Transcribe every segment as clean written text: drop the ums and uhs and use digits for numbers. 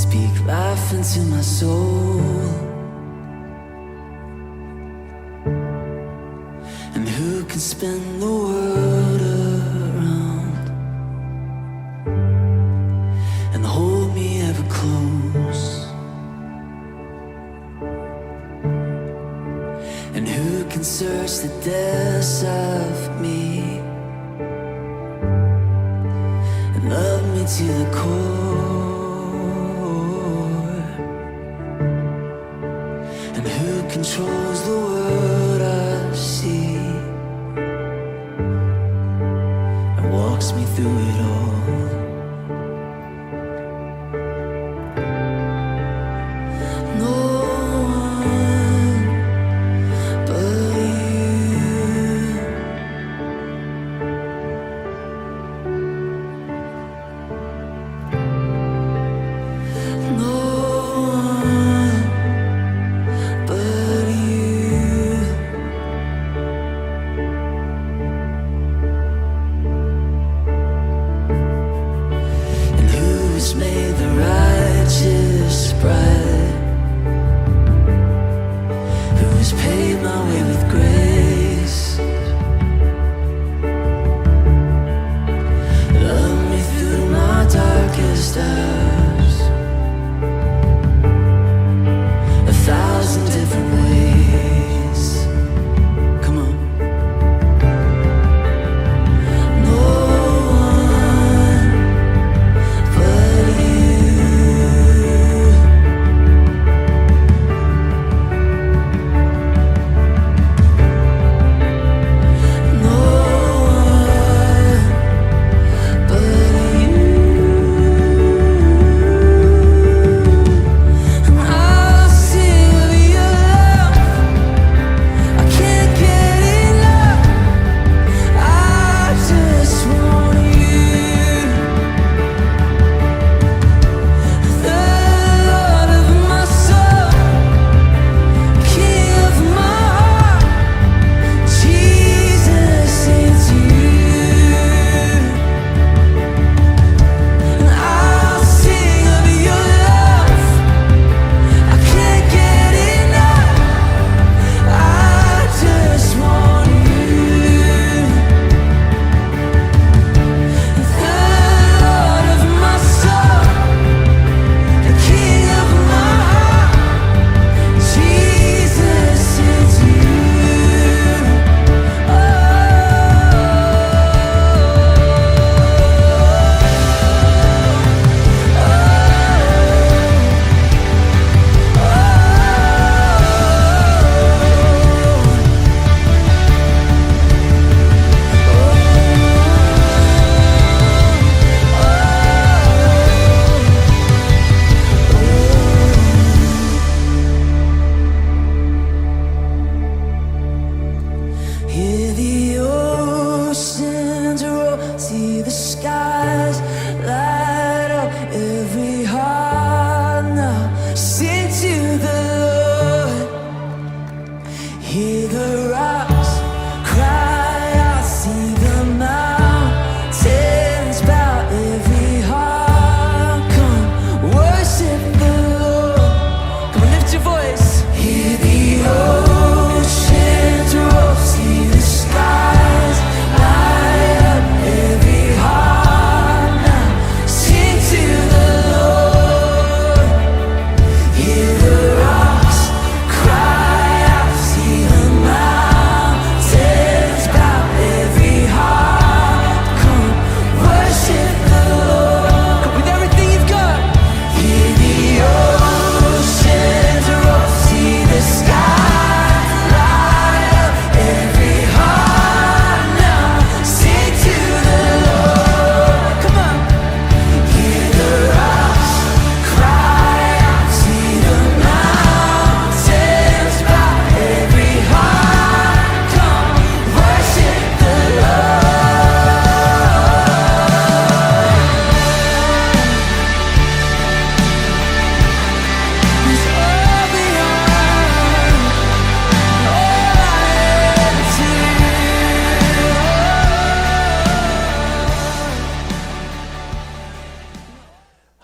speak life into my soul. And who can spin the world around and hold me ever close? And who can search the depths of me and love me to the core? And who controls the world I see and walks me through it all? No one but you. No one but you.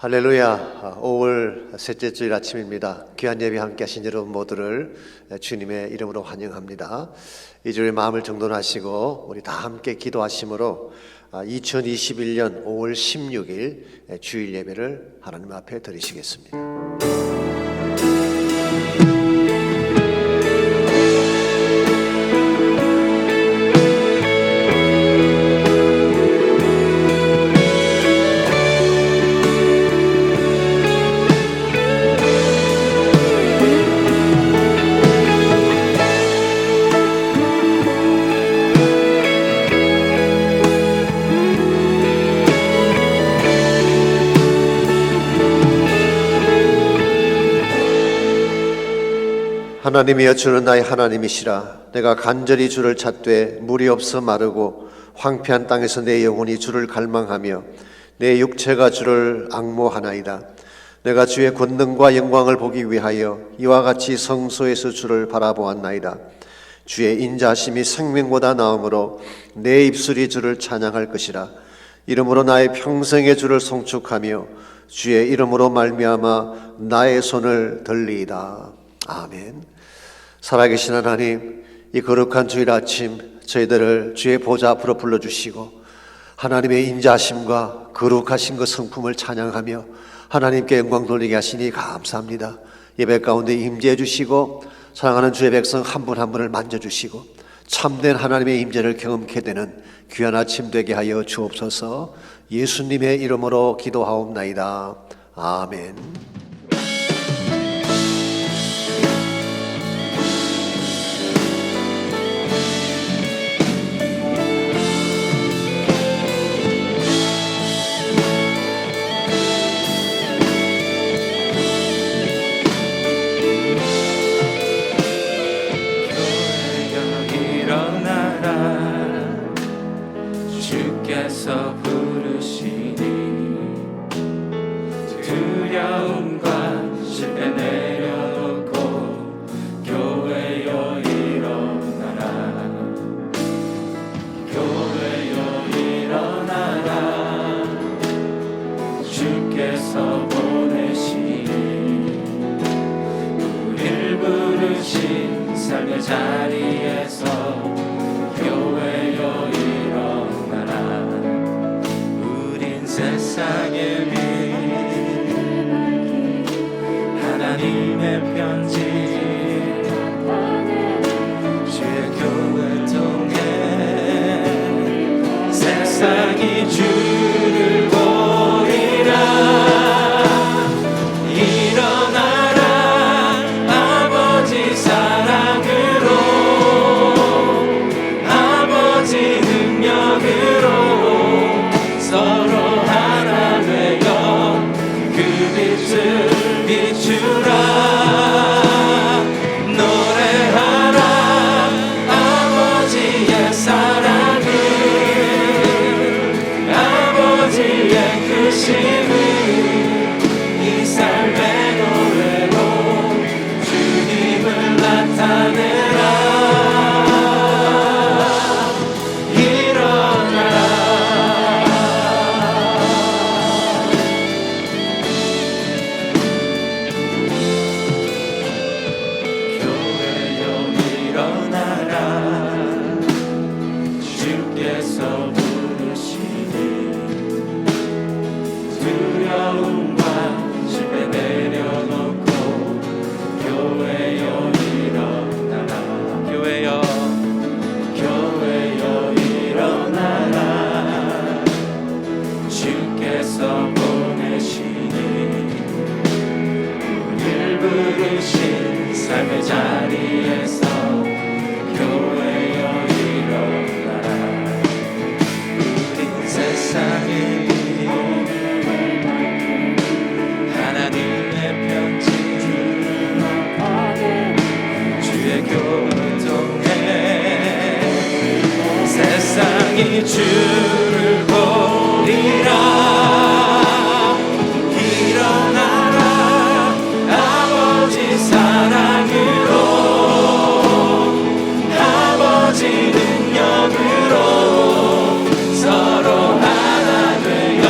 할렐루야. 5월 셋째 주일 아침입니다. 귀한 예배 함께 하신 여러분 모두를 주님의 이름으로 환영합니다. 이 주일 마음을 정돈하시고 우리 다 함께 기도하심으로 2021년 5월 16일 주일 예배를 하나님 앞에 드리시겠습니다. 하나님이여, 주는 나의 하나님이시라. 내가 간절히 주를 찾되 물이 없어 마르고 황폐한 땅에서 내 영혼이 주를 갈망하며 내 육체가 주를 앙모하나이다. 내가 주의 권능과 영광을 보기 위하여 이와 같이 성소에서 주를 바라보았나이다. 주의 인자하심이 생명보다 나음으로 내 입술이 주를 찬양할 것이라. 이름으로 나의 평생의 주를 송축하며 주의 이름으로 말미암아 나의 손을 들리이다. 아멘. 살아계신 하나님, 이 거룩한 주일 아침 저희들을 주의 보좌 앞으로 불러주시고 하나님의 인자하심과 거룩하신 그 성품을 찬양하며 하나님께 영광 돌리게 하시니 감사합니다. 예배 가운데 임재해 주시고 사랑하는 주의 백성 한 분 한 분을 만져주시고 참된 하나님의 임재를 경험케 되는 귀한 아침 되게 하여 주옵소서. 예수님의 이름으로 기도하옵나이다. 아멘. 주께서 부르시니 두려움과 실패 내려놓고 교회여 일어나라. 교회여 일어나라. 주께서 보내시니 우릴 부르신 삶의 자리에서 교회여 세상의 빛 하나님의 편지 주의 교회 통해 세상이 주를 보리라. 일어나라. 아버지 사랑으로 아버지 능력으로 서로 비추라. 노래하라. 아버지의 사랑을 아버지의 크심을 이 삶의 노래로 주님을 나타내라. 부르신 삶의 자리에서 교회여 일어나라. 우린 세상의 빛 하나님의 편지 주의 교회 통해 세상이 주를 보리라. 사랑으로 아버지 능력으로 서로 하나 되어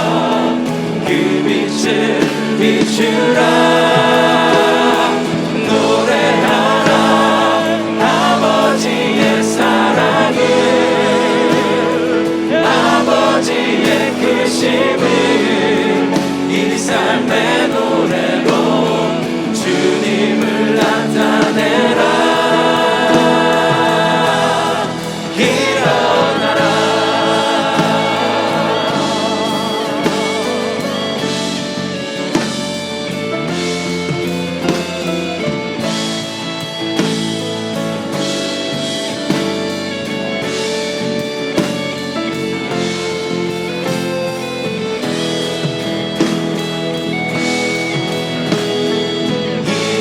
그 빛을 주라 노래하라 아버지의 사랑을 아버지의 크심을 이 삶의 노래로 주님을 나타내라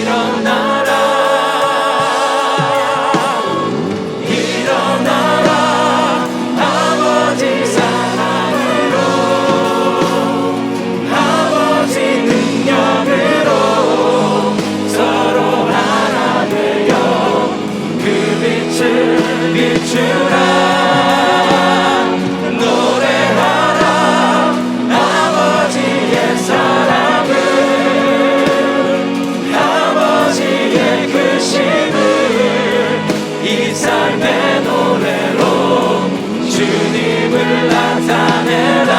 일어나라 일어나라 아버지 사랑으로 아버지 능력으로 서로 하나 되어 그 빛을 비추라 노래하라 아버지의 사랑을 아버지의 크심을 이 삶의 노래로 주님을 나타내라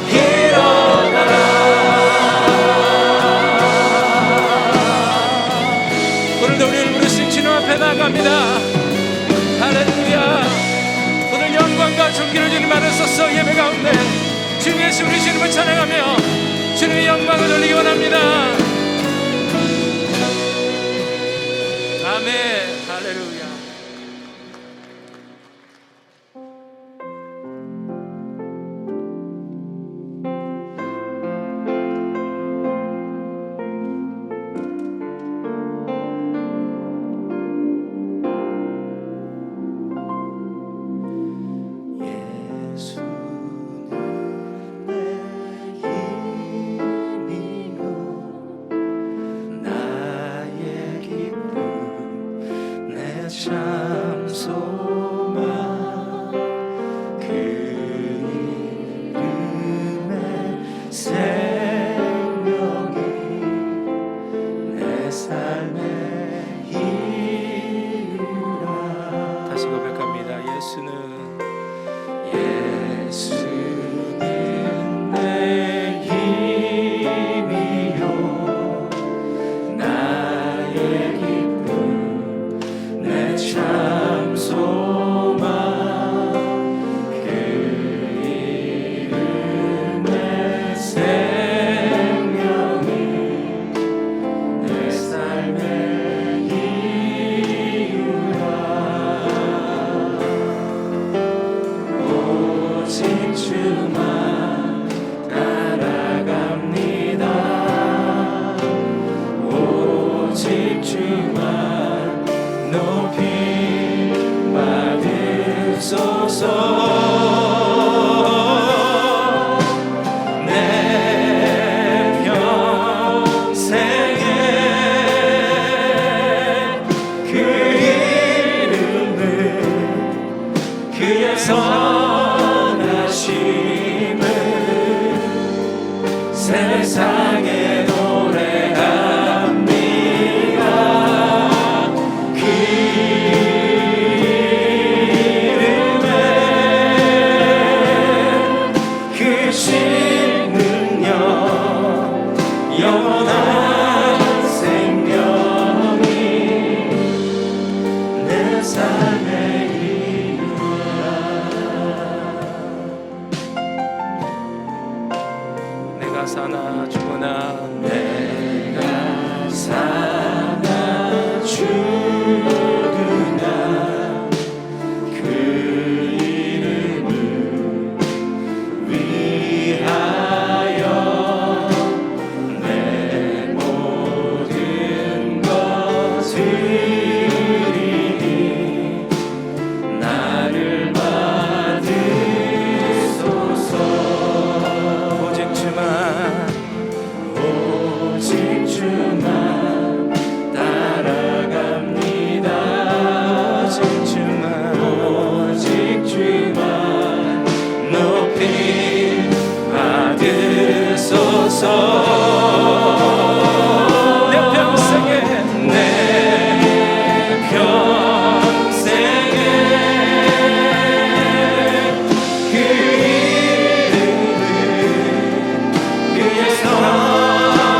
일어나라 오늘도 우리를 부르신 주님 앞에 나갑니다. 할렐루야. 오늘 영광과 존귀를 주님 안에 서서 예배 가운데 주님 예수 우리 주님을 찬양하며 주님의 영광을 돌리기 원합니다. 아멘. 할렐루야. 참 소망 그 이름의 생명이 내 삶의 이유라. 다시 고백합니다. 예수는 내 힘이요 나의 기쁨 내 참 소망 그 이름의 생명이 내 삶의 이유라. 오직 주만 따라갑니다. 오직 주만 높이 받으소서. 내 평생에 그 이름을 그의 선하심을 세상에 노래합니다. 그 이름에 그 신 능력 영원한 생명이 내 삶의 이유라. 내가 사나 죽으나 내가 사나 죽으나 그 이름을 위하여 내 모든 것 드리니 나를 받으소서. 오직 주만 내 평생에 내 평생에 그 이름을 그의 선하심을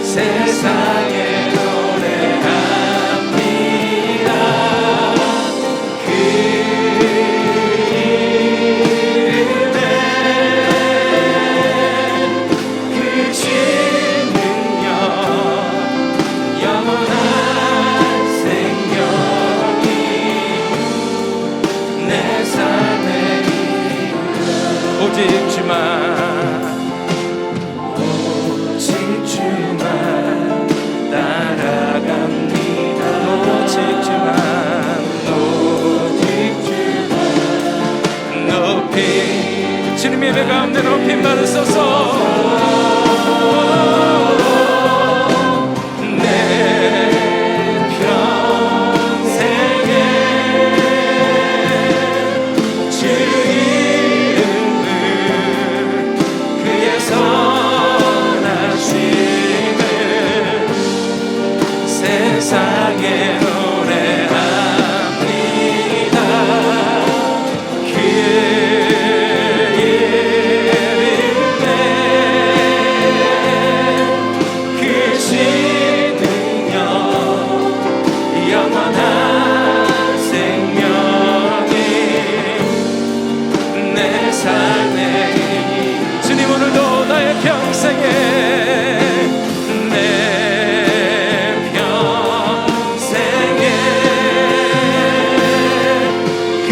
세상에 노래합니다. 그 이름에 그 진능력 영원한 생명이 내 삶에 오직 주만 따라갑니다. 오직 주만 높이 주님 예배 가운데 높이 받으소서. 내 평생에 주 이름을 그의 선하심을 세상에 노래합니다. 그 이름에 그 진능력 영원한 생명이 내 삶에 주님 오늘도 나의 평생에 내 평생에 그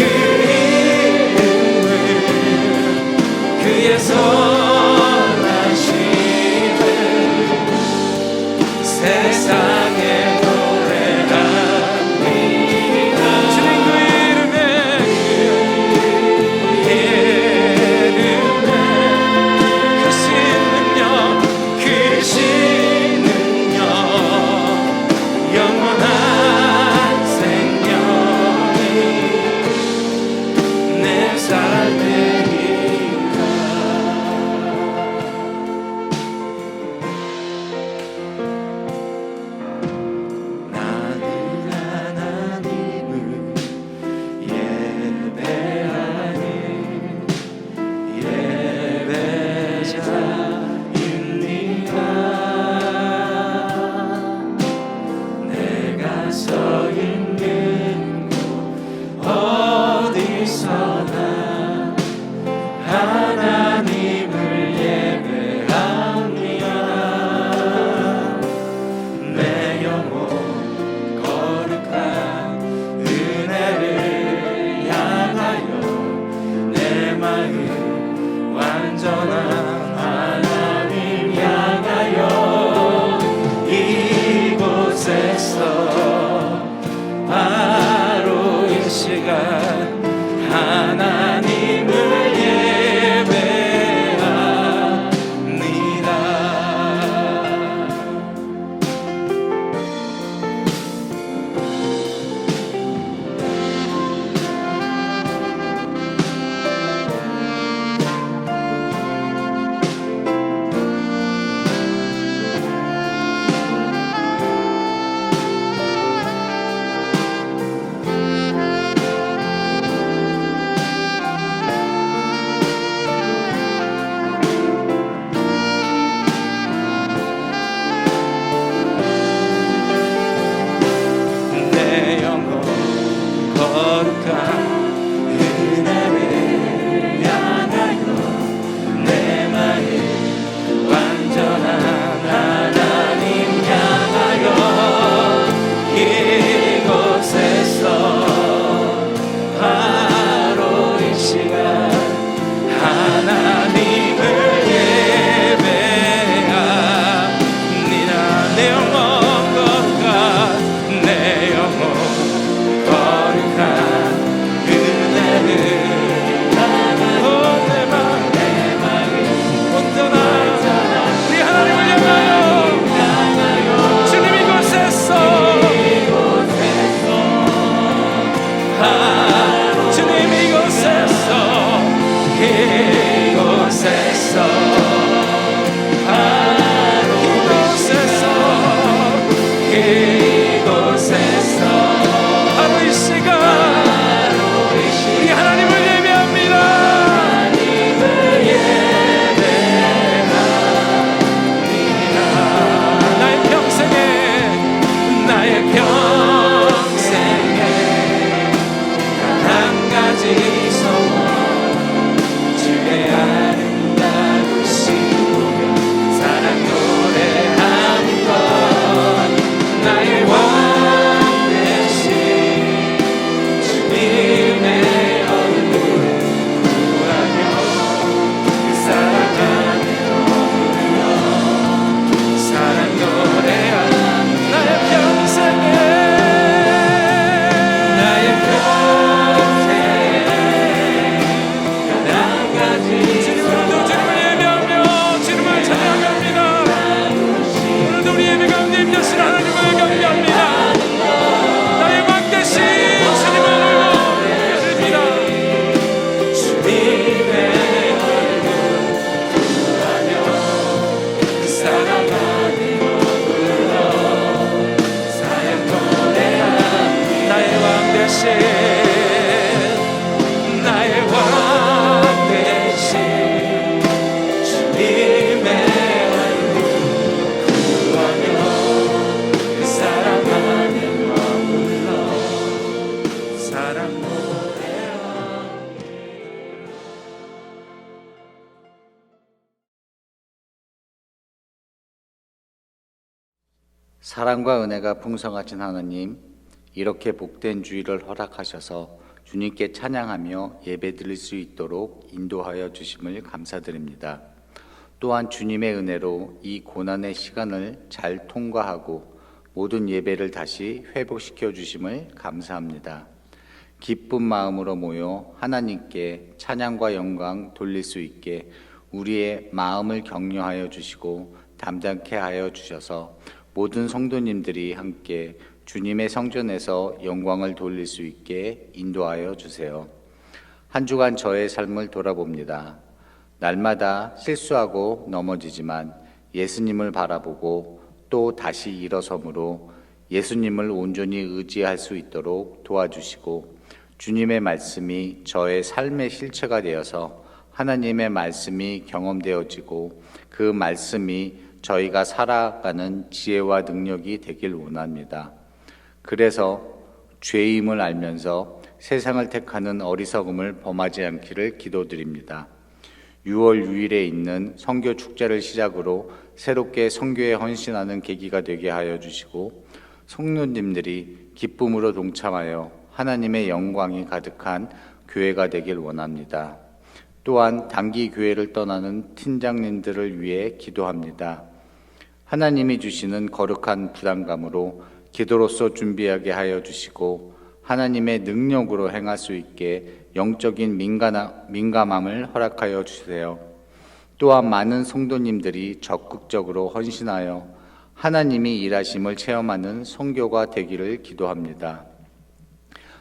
이름을 그의 선하심을 세상에 노래합니다. 주님 그 이름에 그 신능력 영원한 생명이 내 삶에 나는 하나님을 예배하니 예배자입니다. 내가 서 있는 곳 어디서나 하나님을 예배합니다. 내 영혼 거룩한 은혜를 향하여 내 마음 완전한 하나님 향하여 이곳에서 바로 이 시간 하나님을 사랑과 은혜가 풍성하신 하나님, 이렇게 복된 주일을 허락하셔서 주님께 찬양하며 예배드릴 수 있도록 인도하여 주심을 감사드립니다. 또한 주님의 은혜로 이 고난의 시간을 잘 통과하고 모든 예배를 다시 회복시켜 주심을 감사합니다. 기쁜 마음으로 모여 하나님께 찬양과 영광 돌릴 수 있게 우리의 마음을 격려하여 주시고 담담케 하여 주셔서 모든 성도님들이 함께 주님의 성전에서 영광을 돌릴 수 있게 인도하여 주세요. 한 주간 저의 삶을 돌아봅니다. 날마다 실수하고 넘어지지만 예수님을 바라보고 또 다시 일어섬으로 예수님을 온전히 의지할 수 있도록 도와주시고 주님의 말씀이 저의 삶의 실체가 되어서 하나님의 말씀이 경험되어지고 그 말씀이 저희가 살아가는 지혜와 능력이 되길 원합니다. 그래서 죄임을 알면서 세상을 택하는 어리석음을 범하지 않기를 기도드립니다. 6월 6일에 있는 선교 축제를 시작으로 새롭게 선교에 헌신하는 계기가 되게 하여 주시고 성도님들이 기쁨으로 동참하여 하나님의 영광이 가득한 교회가 되길 원합니다. 또한 단기 교회를 떠나는 팀장님들을 위해 기도합니다. 하나님이 주시는 거룩한 부담감으로 기도로서 준비하게 하여 주시고 하나님의 능력으로 행할 수 있게 영적인 민감함을 허락하여 주세요. 또한 많은 성도님들이 적극적으로 헌신하여 하나님이 일하심을 체험하는 선교가 되기를 기도합니다.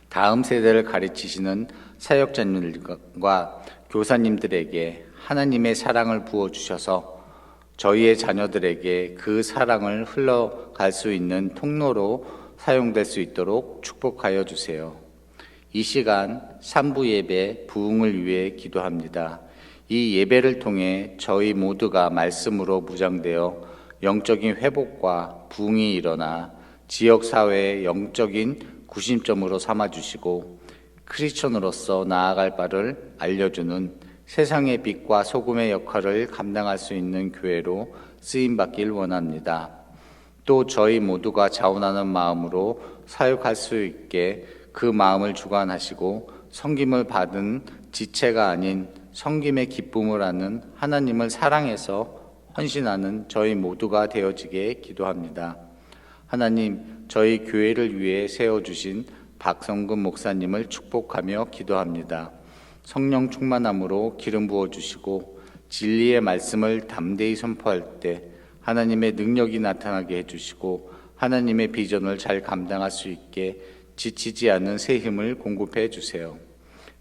다음 세대를 가르치시는 사역자님들과 교사님들에게 하나님의 사랑을 부어주셔서 저희의 자녀들에게 그 사랑을 흘러갈 수 있는 통로로 사용될 수 있도록 축복하여 주세요. 이 시간 3부 예배 부흥을 위해 기도합니다. 이 예배를 통해 저희 모두가 말씀으로 무장되어 영적인 회복과 부흥이 일어나 지역사회의 영적인 구심점으로 삼아주시고 크리스천으로서 나아갈 바를 알려주는 세상의 빛과 소금의 역할을 감당할 수 있는 교회로 쓰임받길 원합니다. 또 저희 모두가 자원하는 마음으로 사역할 수 있게 그 마음을 주관하시고 섬김을 받은 지체가 아닌 섬김의 기쁨을 아는 하나님을 사랑해서 헌신하는 저희 모두가 되어지게 기도합니다. 하나님, 저희 교회를 위해 세워주신 박성근 목사님을 축복하며 기도합니다. 성령 충만함으로 기름 부어주시고 진리의 말씀을 담대히 선포할 때 하나님의 능력이 나타나게 해주시고 하나님의 비전을 잘 감당할 수 있게 지치지 않는 새 힘을 공급해 주세요.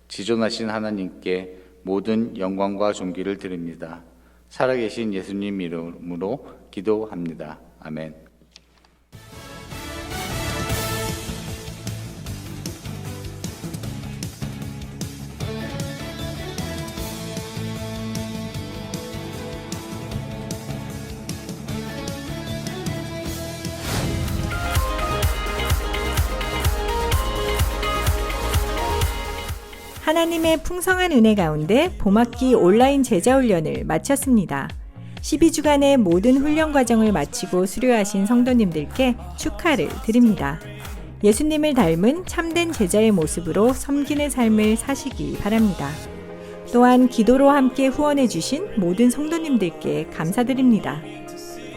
지존하신 하나님께 모든 영광과 존귀를 드립니다. 살아계신 예수님 이름으로 기도합니다. 아멘. 하나님의 풍성한 은혜 가운데 봄학기 온라인 제자훈련을 마쳤습니다. 12주간의 모든 훈련 과정을 마치고 수료하신 성도님들께 축하를 드립니다. 예수님을 닮은 참된 제자의 모습으로 섬기는 삶을 사시기 바랍니다. 또한 기도로 함께 후원해 주신 모든 성도님들께 감사드립니다.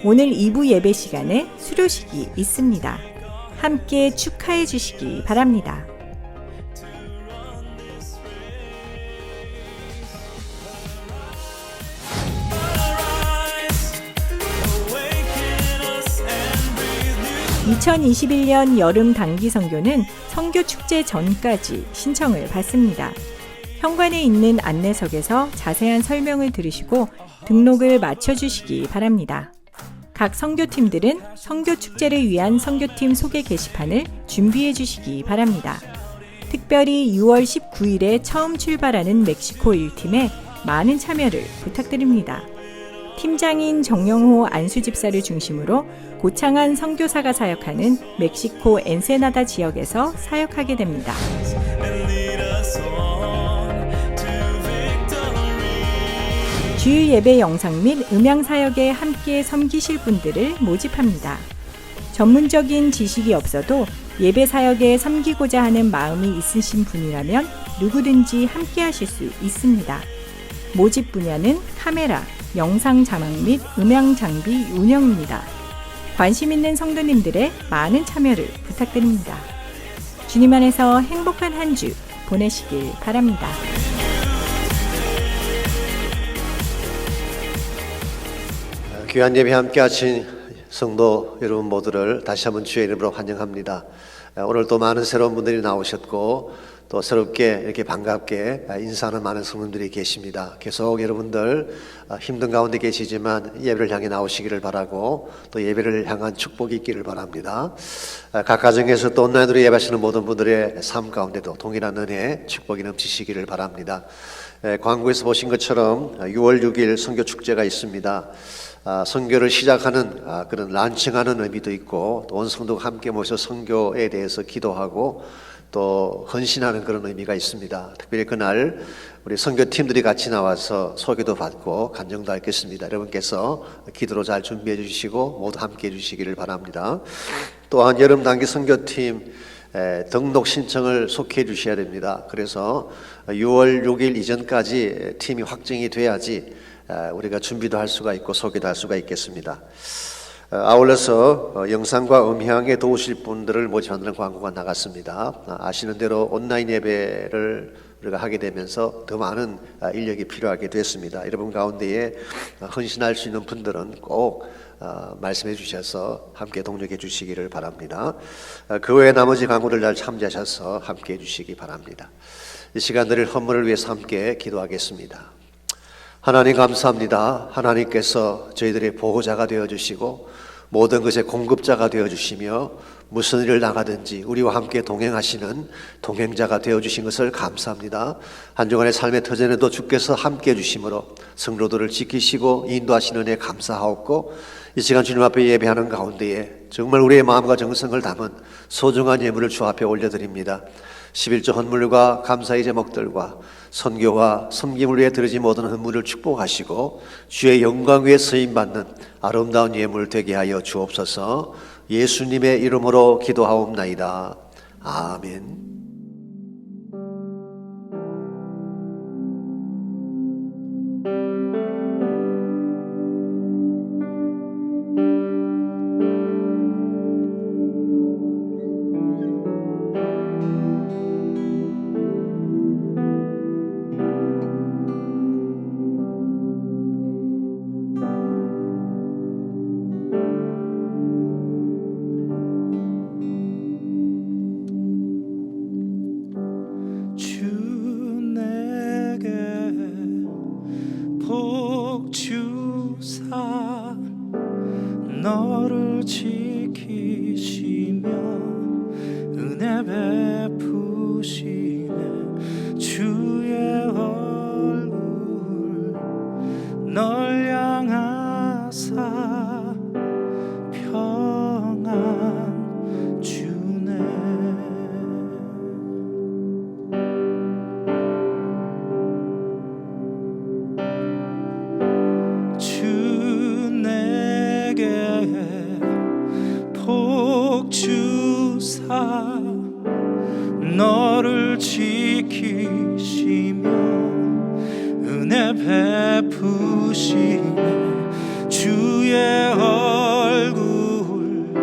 오늘 2부 예배 시간에 수료식이 있습니다. 함께 축하해 주시기 바랍니다. (2021년) 여름 단기 선교는 선교 축제 전까지 신청을 받습니다. 현관에 있는 안내석에서 자세한 설명을 들으시고 등록을 마쳐주시기 바랍니다. 각 선교팀들은 선교 축제를 위한 선교팀 소개 게시판을 준비해 주시기 바랍니다. 특별히 6월 19일에 처음 출발하는 멕시코 1팀에 많은 참여를 부탁드립니다. 팀장인 정영호 안수집사를 중심으로 고창한 선교사가 사역하는 멕시코 엔세나다 지역에서 사역하게 됩니다. 주일 예배 영상 및 음향 사역에 함께 섬기실 분들을 모집합니다. 전문적인 지식이 없어도 예배 사역에 섬기고자 하는 마음이 있으신 분이라면 누구든지 함께 하실 수 있습니다. 모집 분야는 카메라, 영상 자막 및 음향 장비 운영입니다. 관심 있는 성도님들의 많은 참여를 부탁드립니다. 주님 안에서 행복한 한 주 보내시길 바랍니다. 귀한 예배 함께 하신 성도 여러분 모두를 다시 한번 주의 이름으로 환영합니다. 오늘 또 많은 새로운 분들이 나오셨고 또 새롭게 이렇게 반갑게 인사하는 많은 성도들이 계십니다. 계속 여러분들 힘든 가운데 계시지만 예배를 향해 나오시기를 바라고 또 예배를 향한 축복이 있기를 바랍니다. 각 가정에서 또 온라인으로 예배하시는 모든 분들의 삶 가운데도 동일한 은혜 축복이 넘치시기를 바랍니다. 광고에서 보신 것처럼 6월 6일 선교 축제가 있습니다. 선교를 시작하는 그런 란칭하는 의미도 있고 또 온 성도가 함께 모여서 선교에 대해서 기도하고 또 헌신하는 그런 의미가 있습니다. 특별히 그날 우리 선교팀들이 같이 나와서 소개도 받고 간증도 하겠습니다. 여러분께서 기도로 잘 준비해 주시고 모두 함께 해 주시기를 바랍니다. 또한 여름 단기 선교팀 등록 신청을 속해 주셔야 됩니다. 그래서 6월 6일 이전까지 팀이 확정이 돼야지 우리가 준비도 할 수가 있고 소개도 할 수가 있겠습니다. 아울러서 영상과 음향에 도우실 분들을 모집한다는 광고가 나갔습니다. 아시는 대로 온라인 예배를 우리가 하게 되면서 더 많은 인력이 필요하게 됐습니다. 여러분 가운데에 헌신할 수 있는 분들은 꼭 말씀해 주셔서 함께 동력해 주시기를 바랍니다. 그 외에 나머지 광고를 잘 참조하셔서 함께 해 주시기 바랍니다. 이 시간 드릴 헌물을 위해서 함께 기도하겠습니다. 하나님 감사합니다. 하나님께서 저희들의 보호자가 되어주시고 모든 것의 공급자가 되어주시며 무슨 일을 나가든지 우리와 함께 동행하시는 동행자가 되어주신 것을 감사합니다. 한 주간의 삶의 터전에도 주께서 함께 해주심으로 성도들을 지키시고 인도하시는 은혜 감사하옵고 이 시간 주님 앞에 예배하는 가운데에 정말 우리의 마음과 정성을 담은 소중한 예물을 주 앞에 올려드립니다. 11조 헌물과 감사의 제목들과 선교와 섬김을 위해 드리지 모든 헌물을 축복하시고 주의 영광 위에 쓰임받는 아름다운 예물 되게 하여 주옵소서. 예수님의 이름으로 기도하옵나이다. 아멘. 복 주사 너를 지키시며 은혜 베푸시네 주의 얼굴 널 향하사 평안 주네. 주 내게 복 주사 너를 지키시며 은혜 베푸시네 주의 얼굴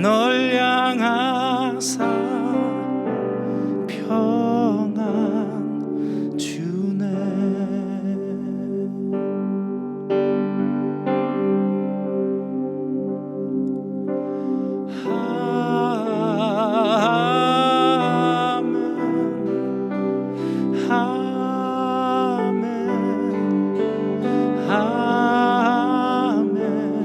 널 향하사 평안 주네. 아멘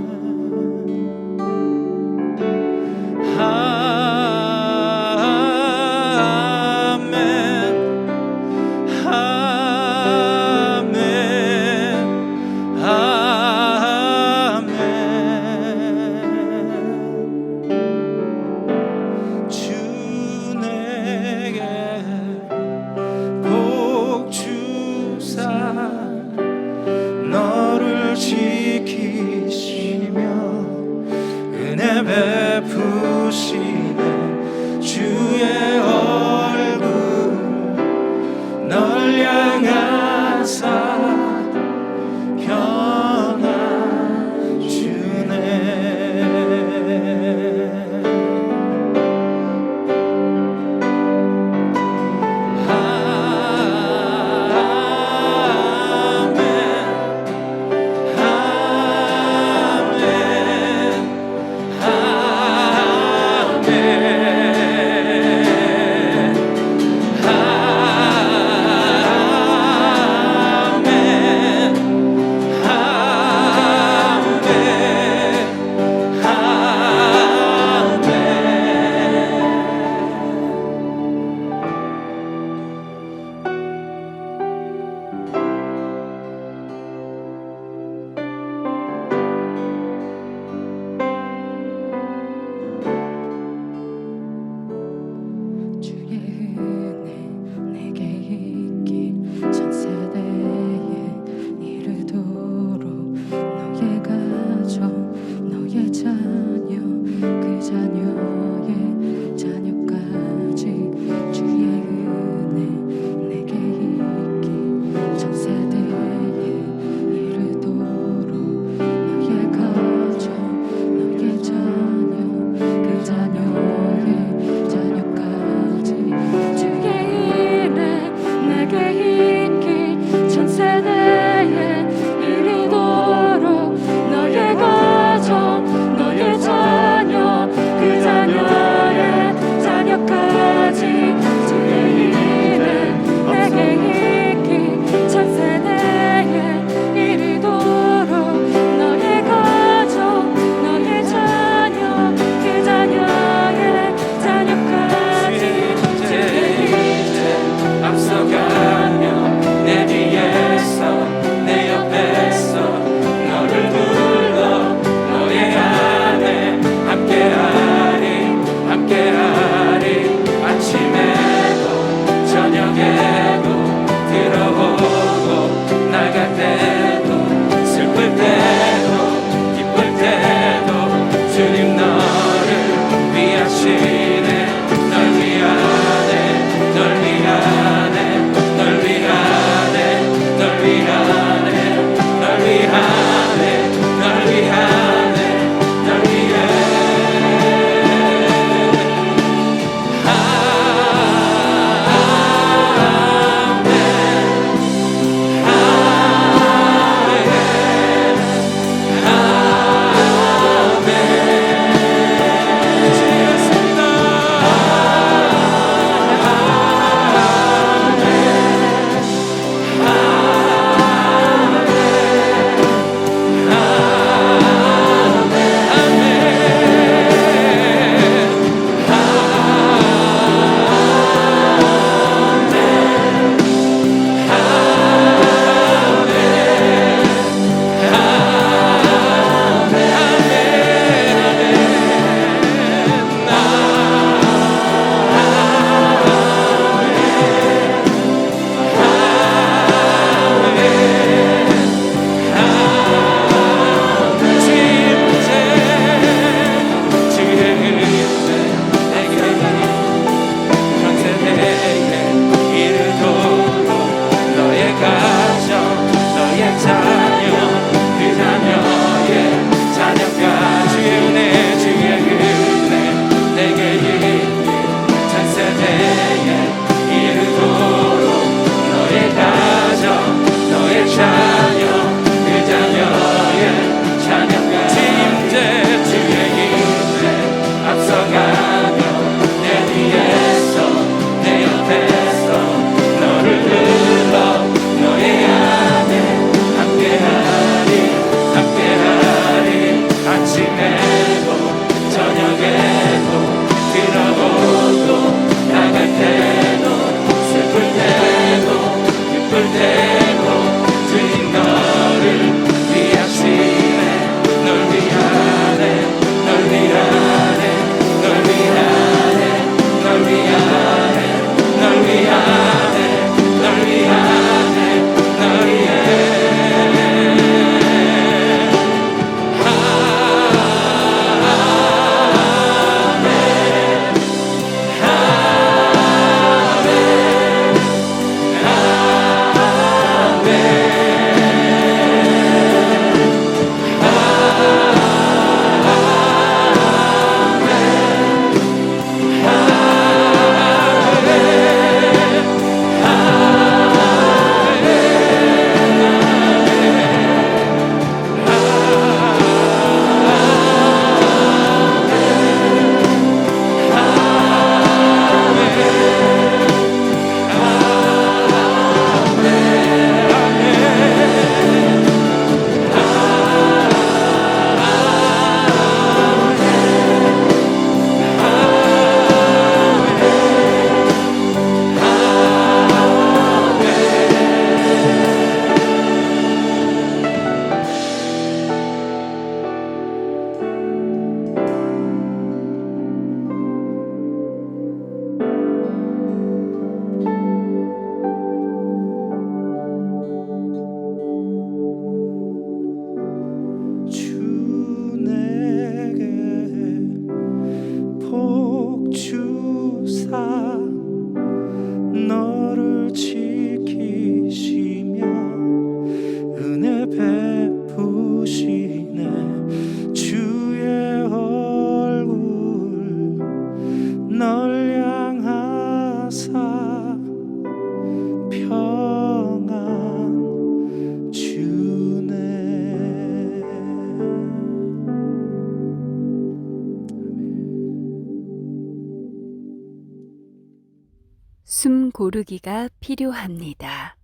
성경 고르기가 필요합니다.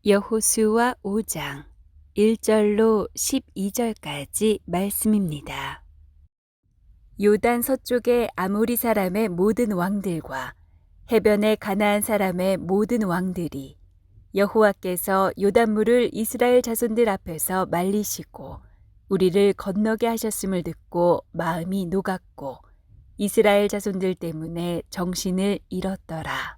여호수아 5장 1절로 12절까지 말씀입니다. 요단 서쪽의 아모리 사람의 모든 왕들과 해변의 가나안 사람의 모든 왕들이 여호와께서 요단물을 이스라엘 자손들 앞에서 말리시고 우리를 건너게 하셨음을 듣고 마음이 녹았고 이스라엘 자손들 때문에 정신을 잃었더라.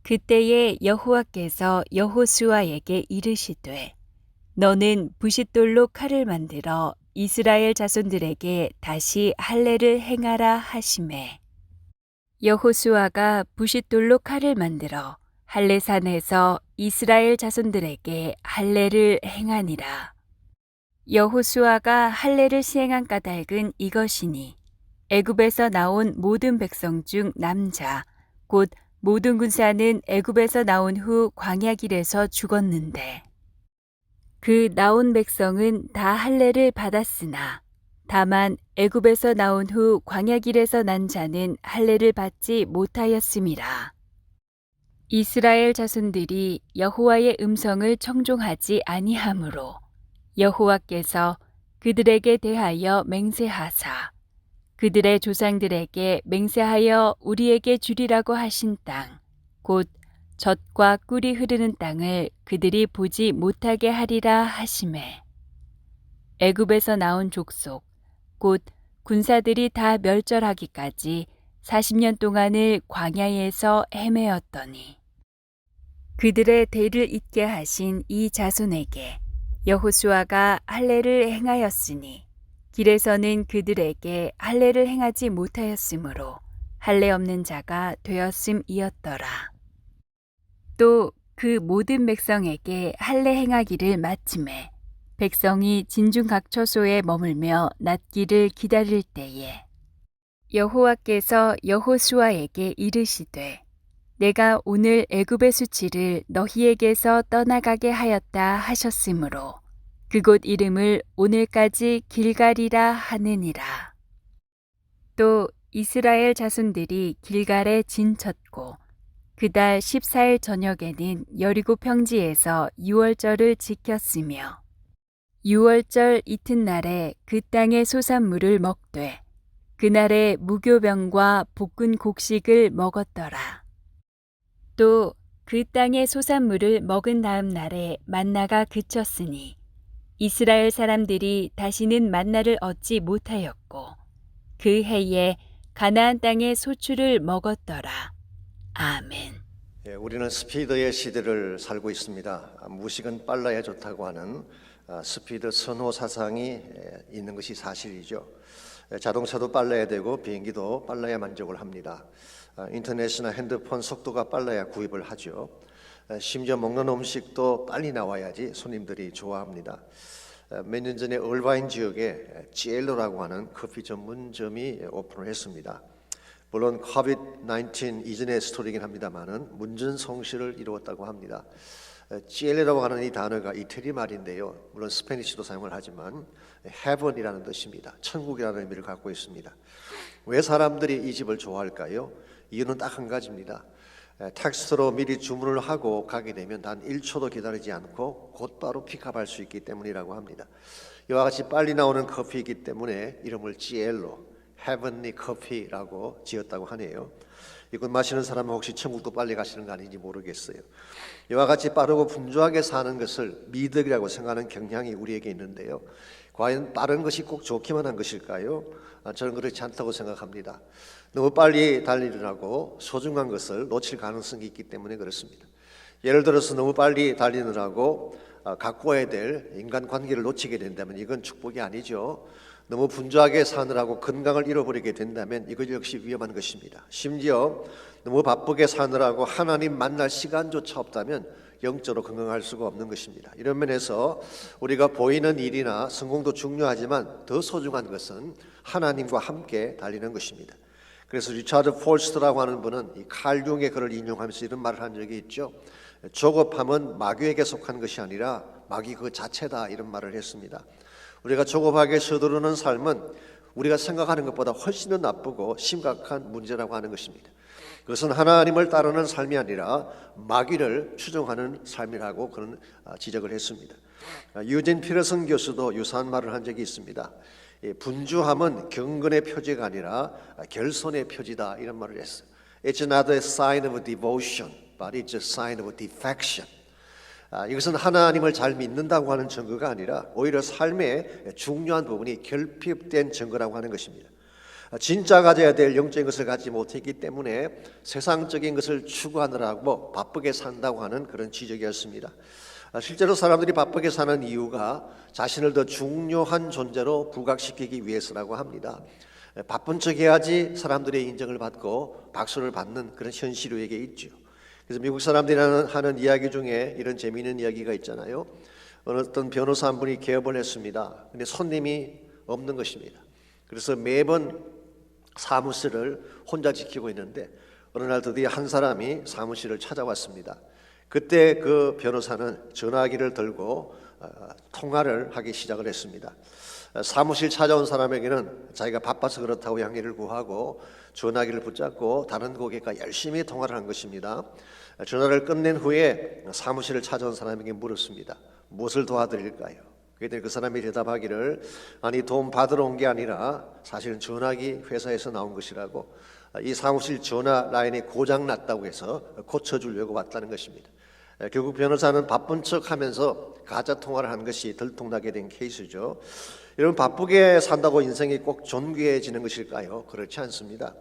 그때에 여호와께서 여호수아에게 이르시되 너는 부싯돌로 칼을 만들어 이스라엘 자손들에게 다시 할례를 행하라 하시매 여호수아가 부싯돌로 칼을 만들어 할례산에서 이스라엘 자손들에게 할례를 행하니라. 여호수아가 할례를 시행한 까닭은 이것이니 애굽에서 나온 모든 백성 중 남자 곧 모든 군사는 애굽에서 나온 후 광야길에서 죽었는데 그 나온 백성은 다 할례를 받았으나 다만 애굽에서 나온 후 광야길에서 난 자는 할례를 받지 못하였음이라. 이스라엘 자손들이 여호와의 음성을 청종하지 아니하므로 여호와께서 그들에게 대하여 맹세하사 그들의 조상들에게 맹세하여 우리에게 주리라고 하신 땅, 곧 젖과 꿀이 흐르는 땅을 그들이 보지 못하게 하리라 하시매 애굽에서 나온 족속, 곧 군사들이 다 멸절하기까지 40년 동안을 광야에서 헤매었더니 그들의 대를 잇게 하신 이 자손에게 여호수아가 할례를 행하였으니 길에서는 그들에게 할례를 행하지 못하였으므로 할례 없는 자가 되었음이었더라. 또 그 모든 백성에게 할례 행하기를 마침에 백성이 진중 각 처소에 머물며 낫기를 기다릴 때에 여호와께서 여호수아에게 이르시되 내가 오늘 애굽의 수치를 너희에게서 떠나가게 하였다 하셨으므로 그곳 이름을 오늘까지 길갈이라 하느니라. 또 이스라엘 자손들이 길갈에 진쳤고 그달 14일 저녁에는 여리고 평지에서 유월절을 지켰으며 유월절 이튿날에 그 땅의 소산물을 먹되 그날에 무교병과 볶은 곡식을 먹었더라. 또 그 땅의 소산물을 먹은 다음 날에 만나가 그쳤으니 이스라엘 사람들이 다시는 만나를 얻지 못하였고 그 해에 가나안 땅의 소출을 먹었더라. 아멘. 우리는 스피드의 시대를 살고 있습니다. 무식은 빨라야 좋다고 하는 스피드 선호 사상이 있는 것이 사실이죠. 자동차도 빨라야 되고 비행기도 빨라야 만족을 합니다. 인터넷이나 핸드폰 속도가 빨라야 구입을 하죠. 심지어 먹는 음식도 빨리 나와야지 손님들이 좋아합니다. 몇 년 전에 얼바인 지역에 지엘로라고 하는 커피 전문점이 오픈을 했습니다. 물론 COVID-19 이전의 스토리이긴 합니다만은 문전성시를 이루었다고 합니다. 지엘로라고 하는 이 단어가 이태리 말인데요. 물론 스페니쉬도 사용을 하지만 heaven이라는 뜻입니다. 천국이라는 의미를 갖고 있습니다. 왜 사람들이 이 집을 좋아할까요? 이유는 딱 한 가지입니다. 텍스트로 미리 주문을 하고 가게 되면 단 1초도 기다리지 않고 곧바로 픽업할 수 있기 때문이라고 합니다. 이와 같이 빨리 나오는 커피이기 때문에 이름을 지엘로, 헤븐리 커피라고 지었다고 하네요. 이것 마시는 사람은 혹시 천국도 빨리 가시는 거 아닌지 모르겠어요. 이와 같이 빠르고 분주하게 사는 것을 미덕이라고 생각하는 경향이 우리에게 있는데요. 과연 빠른 것이 꼭 좋기만 한 것일까요? 저는 그렇지 않다고 생각합니다. 너무 빨리 달리느라고 소중한 것을 놓칠 가능성이 있기 때문에 그렇습니다. 예를 들어서 너무 빨리 달리느라고 가꿔야 될 인간관계를 놓치게 된다면 이건 축복이 아니죠. 너무 분주하게 사느라고 건강을 잃어버리게 된다면 이것 역시 위험한 것입니다. 심지어 너무 바쁘게 사느라고 하나님 만날 시간조차 없다면 영적으로 건강할 수가 없는 것입니다. 이런 면에서 우리가 보이는 일이나 성공도 중요하지만 더 소중한 것은 하나님과 함께 달리는 것입니다. 그래서 리차드 폴스터라고 하는 분은 이 칼 융의 글을 인용하면서 이런 말을 한 적이 있죠. 조급함은 마귀에게 속한 것이 아니라 마귀 그 자체다, 이런 말을 했습니다. 우리가 조급하게 서두르는 삶은 우리가 생각하는 것보다 훨씬 더 나쁘고 심각한 문제라고 하는 것입니다. 그것은 하나님을 따르는 삶이 아니라 마귀를 추종하는 삶이라고 그런 지적을 했습니다. 유진 피러슨 교수도 유사한 말을 한 적이 있습니다. 분주함은 경건의 표지가 아니라 결손의 표지다, 이런 말을 했어요. It's not a sign of devotion, but it's a sign of defection. 이것은 하나님을 잘 믿는다고 하는 증거가 아니라 오히려 삶의 중요한 부분이 결핍된 증거라고 하는 것입니다. 진짜 가져야 될 영적인 것을 갖지 못했기 때문에 세상적인 것을 추구하느라고 바쁘게 산다고 하는 그런 지적이었습니다. 실제로 사람들이 바쁘게 사는 이유가 자신을 더 중요한 존재로 부각시키기 위해서라고 합니다. 바쁜 척 해야지 사람들의 인정을 받고 박수를 받는 그런 현실이 우리에게 있죠. 그래서 미국 사람들이 하는 이야기 중에 이런 재미있는 이야기가 있잖아요. 어떤 변호사 한 분이 개업을 했습니다. 근데 손님이 없는 것입니다. 그래서 매번 사무실을 혼자 지키고 있는데 어느 날 드디어 한 사람이 사무실을 찾아왔습니다. 그때 그 변호사는 전화기를 들고 통화를 하기 시작을 했습니다. 사무실 찾아온 사람에게는 자기가 바빠서 그렇다고 양해를 구하고 전화기를 붙잡고 다른 고객과 열심히 통화를 한 것입니다. 전화를 끝낸 후에 사무실을 찾아온 사람에게 물었습니다. 무엇을 도와드릴까요? 그랬더니 그 사람이 대답하기를, 아니 도움 받으러 온 게 아니라 사실은 전화기 회사에서 나온 것이라고, 이 사무실 전화 라인이 고장 났다고 해서 고쳐주려고 왔다는 것입니다. 결국 변호사는 바쁜 척하면서 가짜 통화를 한 것이 들통나게 된 케이스죠. 여러분, 바쁘게 산다고 인생이 꼭 존귀해지는 것일까요? 그렇지 않습니다.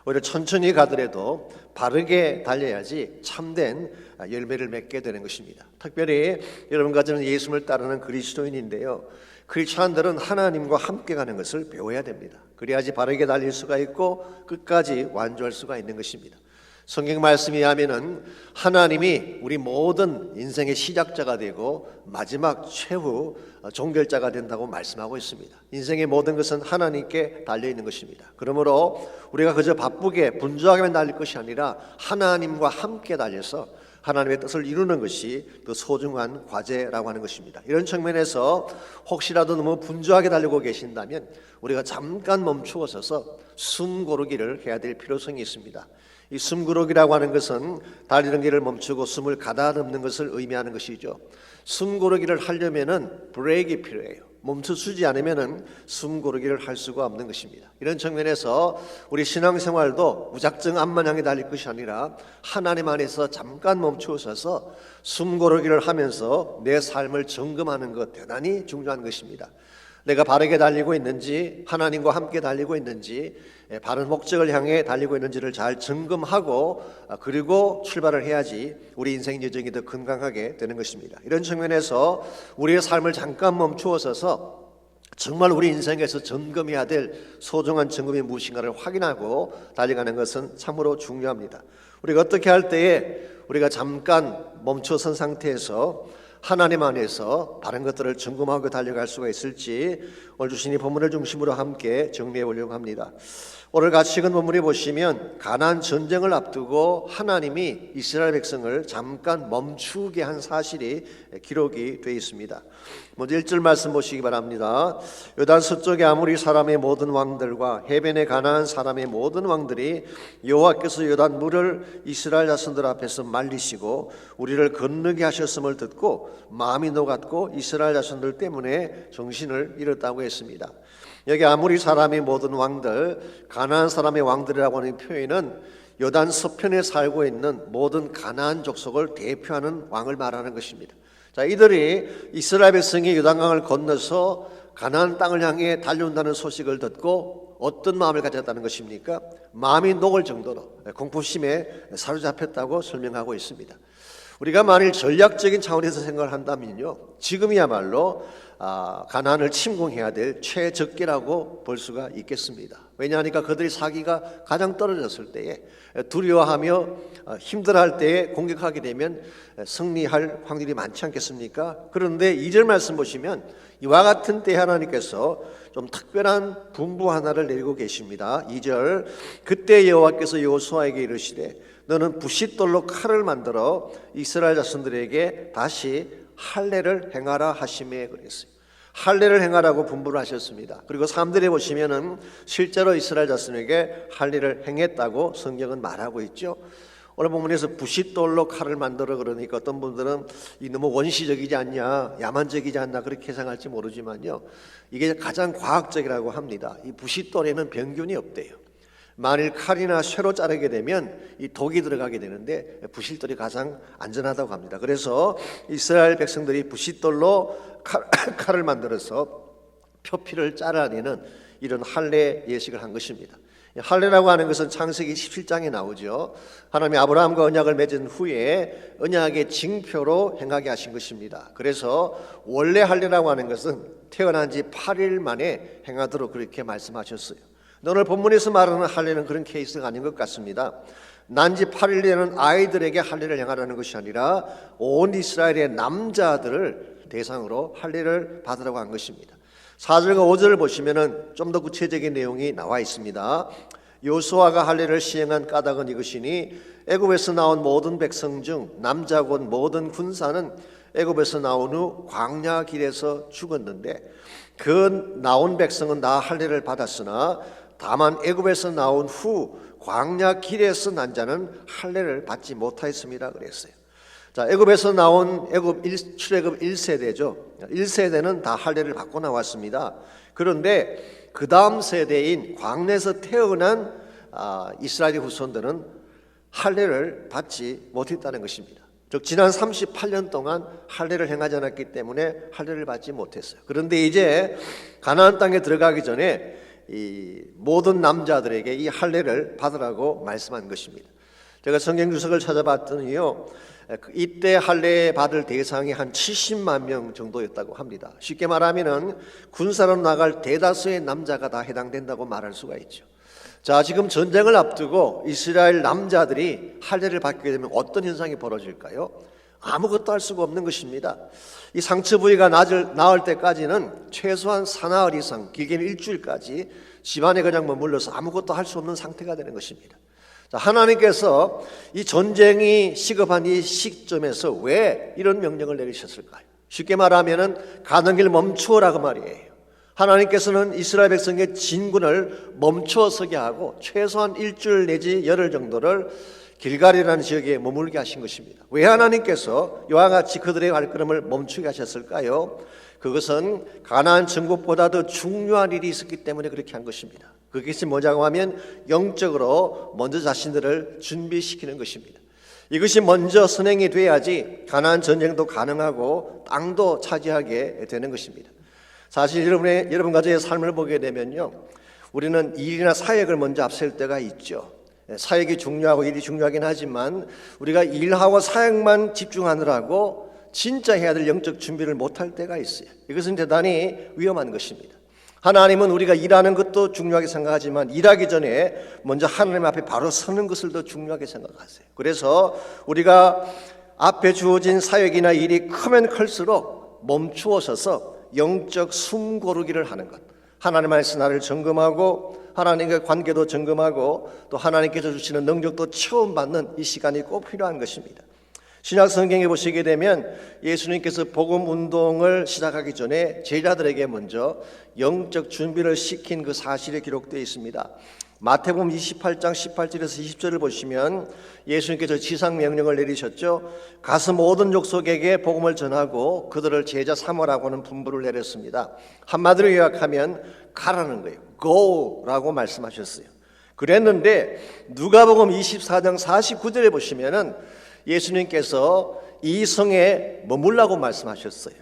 오히려 천천히 가더라도 바르게 달려야지 참된 열매를 맺게 되는 것입니다. 특별히 여러분과 저는 예수님을 따르는 그리스도인인데요, 크리스찬들은 하나님과 함께 가는 것을 배워야 됩니다. 그래야지 바르게 달릴 수가 있고 끝까지 완주할 수가 있는 것입니다. 성경 말씀에 하면은 하나님이 우리 모든 인생의 시작자가 되고 마지막 최후 종결자가 된다고 말씀하고 있습니다. 인생의 모든 것은 하나님께 달려있는 것입니다. 그러므로 우리가 그저 바쁘게 분주하게만 달릴 것이 아니라 하나님과 함께 달려서 하나님의 뜻을 이루는 것이 더 소중한 과제라고 하는 것입니다. 이런 측면에서 혹시라도 너무 분주하게 달리고 계신다면 우리가 잠깐 멈추어 서서 숨 고르기를 해야 될 필요성이 있습니다. 이 숨 고르기라고 하는 것은 달리는 길을 멈추고 숨을 가다듬는 것을 의미하는 것이죠. 숨 고르기를 하려면은 브레이크가 필요해요. 멈춰서지 않으면은 숨 고르기를 할 수가 없는 것입니다. 이런 측면에서 우리 신앙생활도 무작정 앞만 향해 달릴 것이 아니라 하나님 안에서 잠깐 멈추어 서서 숨 고르기를 하면서 내 삶을 점검하는 것, 대단히 중요한 것입니다. 내가 바르게 달리고 있는지, 하나님과 함께 달리고 있는지, 바른 목적을 향해 달리고 있는지를 잘 점검하고 그리고 출발을 해야지 우리 인생 여정이 더 건강하게 되는 것입니다. 이런 측면에서 우리의 삶을 잠깐 멈추어 서서 정말 우리 인생에서 점검해야 될 소중한 점검이 무엇인가를 확인하고 달려가는 것은 참으로 중요합니다. 우리가 어떻게 할 때에 우리가 잠깐 멈춰선 상태에서 하나님 안에서 바른 것들을 점검하고 달려갈 수가 있을지 오늘 주신 이 본문을 중심으로 함께 정리해 보려고 합니다. 오늘 같이 읽은 본문에 보시면 가나안 전쟁을 앞두고 하나님이 이스라엘 백성을 잠깐 멈추게 한 사실이 기록이 되어 있습니다. 먼저 1절 말씀 보시기 바랍니다. 요단 서쪽의 아모리 사람의 모든 왕들과 해변의 가나안 사람의 모든 왕들이 여호와께서 요단 물을 이스라엘 자손들 앞에서 말리시고 우리를 건너게 하셨음을 듣고 마음이 녹았고 이스라엘 자손들 때문에 정신을 잃었다고 했습니다. 여기 아모리 사람의 모든 왕들, 가나안 사람의 왕들이라고 하는 표현은 요단 서편에 살고 있는 모든 가나안 족속을 대표하는 왕을 말하는 것입니다. 자, 이들이 이스라엘 백성이 요단강을 건너서 가나안 땅을 향해 달려온다는 소식을 듣고 어떤 마음을 가졌다는 것입니까? 마음이 녹을 정도로 공포심에 사로잡혔다고 설명하고 있습니다. 우리가 만일 전략적인 차원에서 생각을 한다면요, 지금이야말로 가나안을 침공해야 될 최적기라고 볼 수가 있겠습니다. 왜냐하니까 그들이 사기가 가장 떨어졌을 때에 두려워하며 힘들어할 때에 공격하게 되면 승리할 확률이 많지 않겠습니까? 그런데 2절 말씀 보시면 이와 같은 때에 하나님께서 좀 특별한 분부 하나를 내리고 계십니다. 2절, 그때 여호와께서 여호수아에게 이르시되 너는 부싯돌로 칼을 만들어 이스라엘 자손들에게 다시 할례를 행하라 하시매 그랬어요. 할례를 행하라고 분부를 하셨습니다. 그리고 사람들이 보시면은 실제로 이스라엘 자손에게 할례를 행했다고 성경은 말하고 있죠. 오늘 본문에서 부싯돌로 칼을 만들어 그러니까 어떤 분들은 이 너무 원시적이지 않냐, 야만적이지 않나 그렇게 생각할지 모르지만요, 이게 가장 과학적이라고 합니다. 이 부싯돌에는 병균이 없대요. 만일 칼이나 쇠로 자르게 되면 이 독이 들어가게 되는데 부싯돌이 가장 안전하다고 합니다. 그래서 이스라엘 백성들이 부싯돌로 칼을 만들어서 표피를 잘라내는 이런 할례 예식을 한 것입니다. 할례라고 하는 것은 창세기 17장에 나오죠. 하나님이 아브라함과 언약을 맺은 후에 언약의 징표로 행하게 하신 것입니다. 그래서 원래 할례라고 하는 것은 태어난 지 8일 만에 행하도록 그렇게 말씀하셨어요. 오늘 본문에서 말하는 할례는 그런 케이스가 아닌 것 같습니다. 난지 8일 되는 아이들에게 할례를 행하라는 것이 아니라 온 이스라엘의 남자들을 대상으로 할례를 받으라고 한 것입니다. 4절과 5절을 보시면은 좀 더 구체적인 내용이 나와 있습니다. 여호수아가 할례를 시행한 까닭은 이것이니 애굽에서 나온 모든 백성 중 남자 곧 모든 군사는 애굽에서 나온 후 광야 길에서 죽었는데 그 나온 백성은 다 할례를 받았으나 다만 애굽에서 나온 후 광야 길에서 난 자는 할례를 받지 못하였습니다 그랬어요. 자, 애굽에서 나온 출애굽 1세대죠. 1세대는 다 할례를 받고 나왔습니다. 그런데 그 다음 세대인 광야에서 태어난 이스라엘 후손들은 할례를 받지 못했다는 것입니다. 즉 지난 38년 동안 할례를 행하지 않았기 때문에 할례를 받지 못했어요. 그런데 이제 가나안 땅에 들어가기 전에 이 모든 남자들에게 이 할례를 받으라고 말씀한 것입니다. 제가 성경 주석을 찾아봤더니요, 이때 할례 받을 대상이 한 70만 명 정도였다고 합니다. 쉽게 말하면은 군사로 나갈 대다수의 남자가 다 해당된다고 말할 수가 있죠. 자, 지금 전쟁을 앞두고 이스라엘 남자들이 할례를 받게 되면 어떤 현상이 벌어질까요? 아무것도 할 수가 없는 것입니다. 이 상처 부위가 나을 때까지는 최소한 사나흘 이상, 길게는 일주일까지 집안에 그냥 머물러서 아무것도 할 수 없는 상태가 되는 것입니다. 자, 하나님께서 이 전쟁이 시급한 이 시점에서 왜 이런 명령을 내리셨을까요? 쉽게 말하면은 가는 길 멈추어라고 말이에요. 하나님께서는 이스라엘 백성의 진군을 멈추어 서게 하고 최소한 일주일 내지 열흘 정도를 길갈이라는 지역에 머물게 하신 것입니다. 왜 하나님께서 이와 같이 그들의 발걸음을 멈추게 하셨을까요? 그것은 가나안 정복보다 더 중요한 일이 있었기 때문에 그렇게 한 것입니다. 그것이 뭐냐고 하면 영적으로 먼저 자신들을 준비시키는 것입니다. 이것이 먼저 선행이 돼야지 가나안 전쟁도 가능하고 땅도 차지하게 되는 것입니다. 사실 여러분 가정의 삶을 보게 되면요, 우리는 일이나 사역을 먼저 앞설 때가 있죠. 사역이 중요하고 일이 중요하긴 하지만 우리가 일하고 사역만 집중하느라고 진짜 해야 될 영적 준비를 못할 때가 있어요. 이것은 대단히 위험한 것입니다. 하나님은 우리가 일하는 것도 중요하게 생각하지만 일하기 전에 먼저 하나님 앞에 바로 서는 것을 더 중요하게 생각하세요. 그래서 우리가 앞에 주어진 사역이나 일이 크면 클수록 멈추어 서서 영적 숨 고르기를 하는 것, 하나님 안에서 나를 점검하고 하나님과의 관계도 점검하고 또 하나님께서 주시는 능력도 체험받는 이 시간이 꼭 필요한 것입니다. 신약 성경에 보시게 되면 예수님께서 복음 운동을 시작하기 전에 제자들에게 먼저 영적 준비를 시킨 그 사실이 기록되어 있습니다. 마태복음 28장 18절에서 20절을 보시면 예수님께서 지상 명령을 내리셨죠. 가서 모든 족속에게 복음을 전하고 그들을 제자 삼으라고는 분부를 내렸습니다. 한마디로 요약하면 가라는 거예요. Go라고 말씀하셨어요. 그랬는데 누가복음 24장 49절에 보시면은 예수님께서 이 성에 머물라고 말씀하셨어요.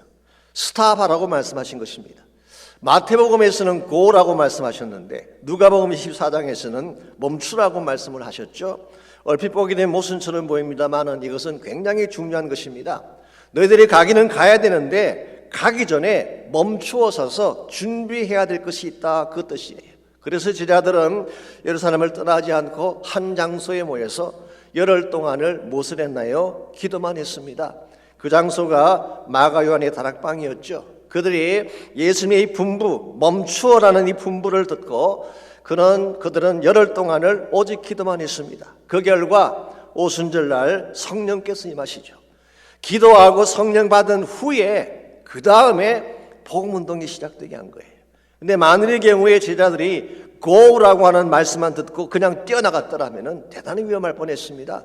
스탑하라고 말씀하신 것입니다. 마태복음에서는 고라고 말씀하셨는데 누가복음 24장에서는 멈추라고 말씀을 하셨죠. 얼핏 보게 되면 모순처럼 보입니다만은 이것은 굉장히 중요한 것입니다. 너희들이 가기는 가야 되는데 가기 전에 멈추어 서서 준비해야 될 것이 있다, 그 뜻이에요. 그래서 제자들은 예루살렘을 떠나지 않고 한 장소에 모여서 열흘 동안을 무엇을 했나요? 기도만 했습니다. 그 장소가 마가 요한의 다락방이었죠. 그들이 예수님의 분부, 멈추어라는 이 분부를 듣고 그들은 열흘 동안을 오직 기도만 했습니다. 그 결과 오순절날 성령께서 임하시죠. 기도하고 성령 받은 후에 그 다음에 복음운동이 시작되게 한 거예요. 근데 만일의 경우에 제자들이 go라고 하는 말씀만 듣고 그냥 뛰어나갔더라면 대단히 위험할 뻔했습니다.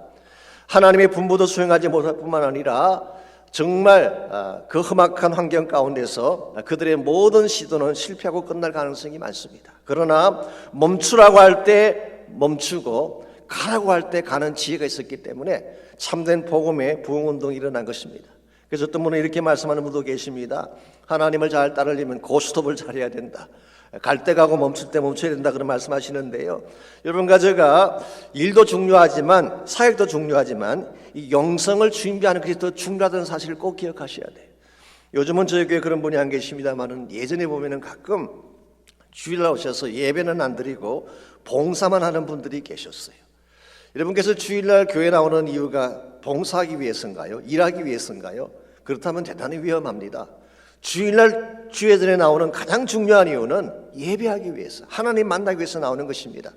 하나님의 분부도 수행하지 못할 뿐만 아니라 정말 그 험악한 환경 가운데서 그들의 모든 시도는 실패하고 끝날 가능성이 많습니다. 그러나 멈추라고 할 때 멈추고 가라고 할 때 가는 지혜가 있었기 때문에 참된 복음의 부흥운동이 일어난 것입니다. 그래서 어떤 분은 이렇게 말씀하는 분도 계십니다. 하나님을 잘 따르려면 고스톱을 잘해야 된다. 갈 때 가고 멈출 때 멈춰야 된다 그런 말씀하시는데요. 여러분과 제가 일도 중요하지만 사역도 중요하지만 이 영성을 준비하는 것이 더 중요하다는 사실을 꼭 기억하셔야 돼요. 요즘은 저희 교회에 그런 분이 안 계십니다만은 예전에 보면은 가끔 주일날 오셔서 예배는 안 드리고 봉사만 하는 분들이 계셨어요. 여러분께서 주일날 교회 나오는 이유가 봉사하기 위해서인가요? 일하기 위해서인가요? 그렇다면 대단히 위험합니다. 주일날 주예전에 나오는 가장 중요한 이유는 예배하기 위해서, 하나님 만나기 위해서 나오는 것입니다.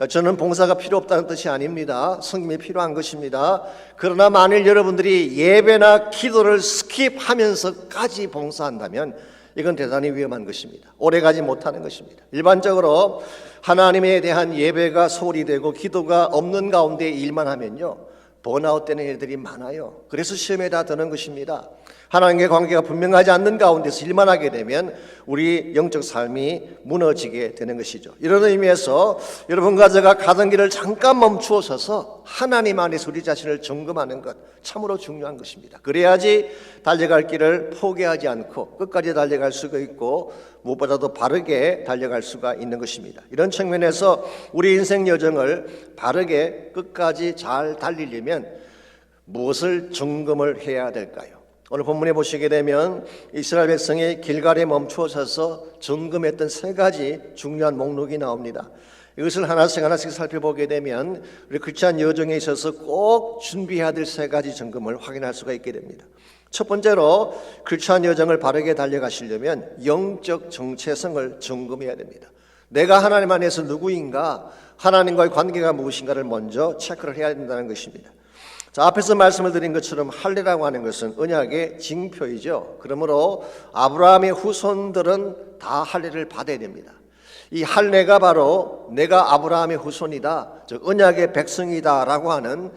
저는 봉사가 필요 없다는 뜻이 아닙니다. 성김이 필요한 것입니다. 그러나 만일 여러분들이 예배나 기도를 스킵하면서까지 봉사한다면 이건 대단히 위험한 것입니다. 오래가지 못하는 것입니다. 일반적으로 하나님에 대한 예배가 소홀히 되고 기도가 없는 가운데 일만 하면요, 번아웃 되는 일들이 많아요. 그래서 시험에 다 드는 것입니다. 하나님과의 관계가 분명하지 않는 가운데서 일만 하게 되면 우리 영적 삶이 무너지게 되는 것이죠. 이런 의미에서 여러분과 제가 가던 길을 잠깐 멈추어 서서 하나님 안에서 우리 자신을 점검하는 것 참으로 중요한 것입니다. 그래야지 달려갈 길을 포기하지 않고 끝까지 달려갈 수가 있고 무엇보다도 바르게 달려갈 수가 있는 것입니다. 이런 측면에서 우리 인생 여정을 바르게 끝까지 잘 달리려면 무엇을 점검을 해야 될까요? 오늘 본문에 보시게 되면 이스라엘 백성이 길갈에 멈추어 서서 점검했던 세 가지 중요한 목록이 나옵니다. 이것을 하나씩 하나씩 살펴보게 되면 우리 크리스찬 여정에 있어서 꼭 준비해야 될 세 가지 점검을 확인할 수가 있게 됩니다. 첫 번째로 크리스찬 여정을 바르게 달려가시려면 영적 정체성을 점검해야 됩니다. 내가 하나님 안에서 누구인가, 하나님과의 관계가 무엇인가를 먼저 체크를 해야 된다는 것입니다. 자, 앞에서 말씀을 드린 것처럼 할례라고 하는 것은 언약의 징표이죠. 그러므로 아브라함의 후손들은 다 할례를 받아야 됩니다. 이 할례가 바로 내가 아브라함의 후손이다, 즉 언약의 백성이다라고 하는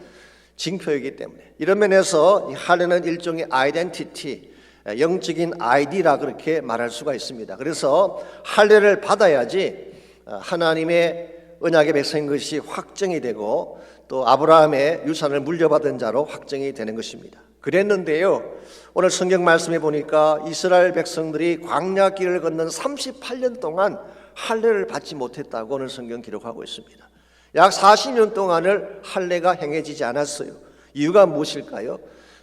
징표이기 때문에 이런 면에서 이 할례는 일종의 아이덴티티, 영적인 아이디라 그렇게 말할 수가 있습니다. 그래서 할례를 받아야지 하나님의 언약의 백성인 것이 확정이 되고 또 아브라함의 유산을 물려받은 자로 확정이 되는 것입니다. 그랬는데요, 오늘 성경 말씀에 보니까 이스라엘 백성들이 광야 길을 걷는 38년 동안 할례를 받지 못했다고 오늘 성경 기록하고 있습니다. 약 40년 동안을 할례가 행해지지 않았어요. 이유가 무엇일까요?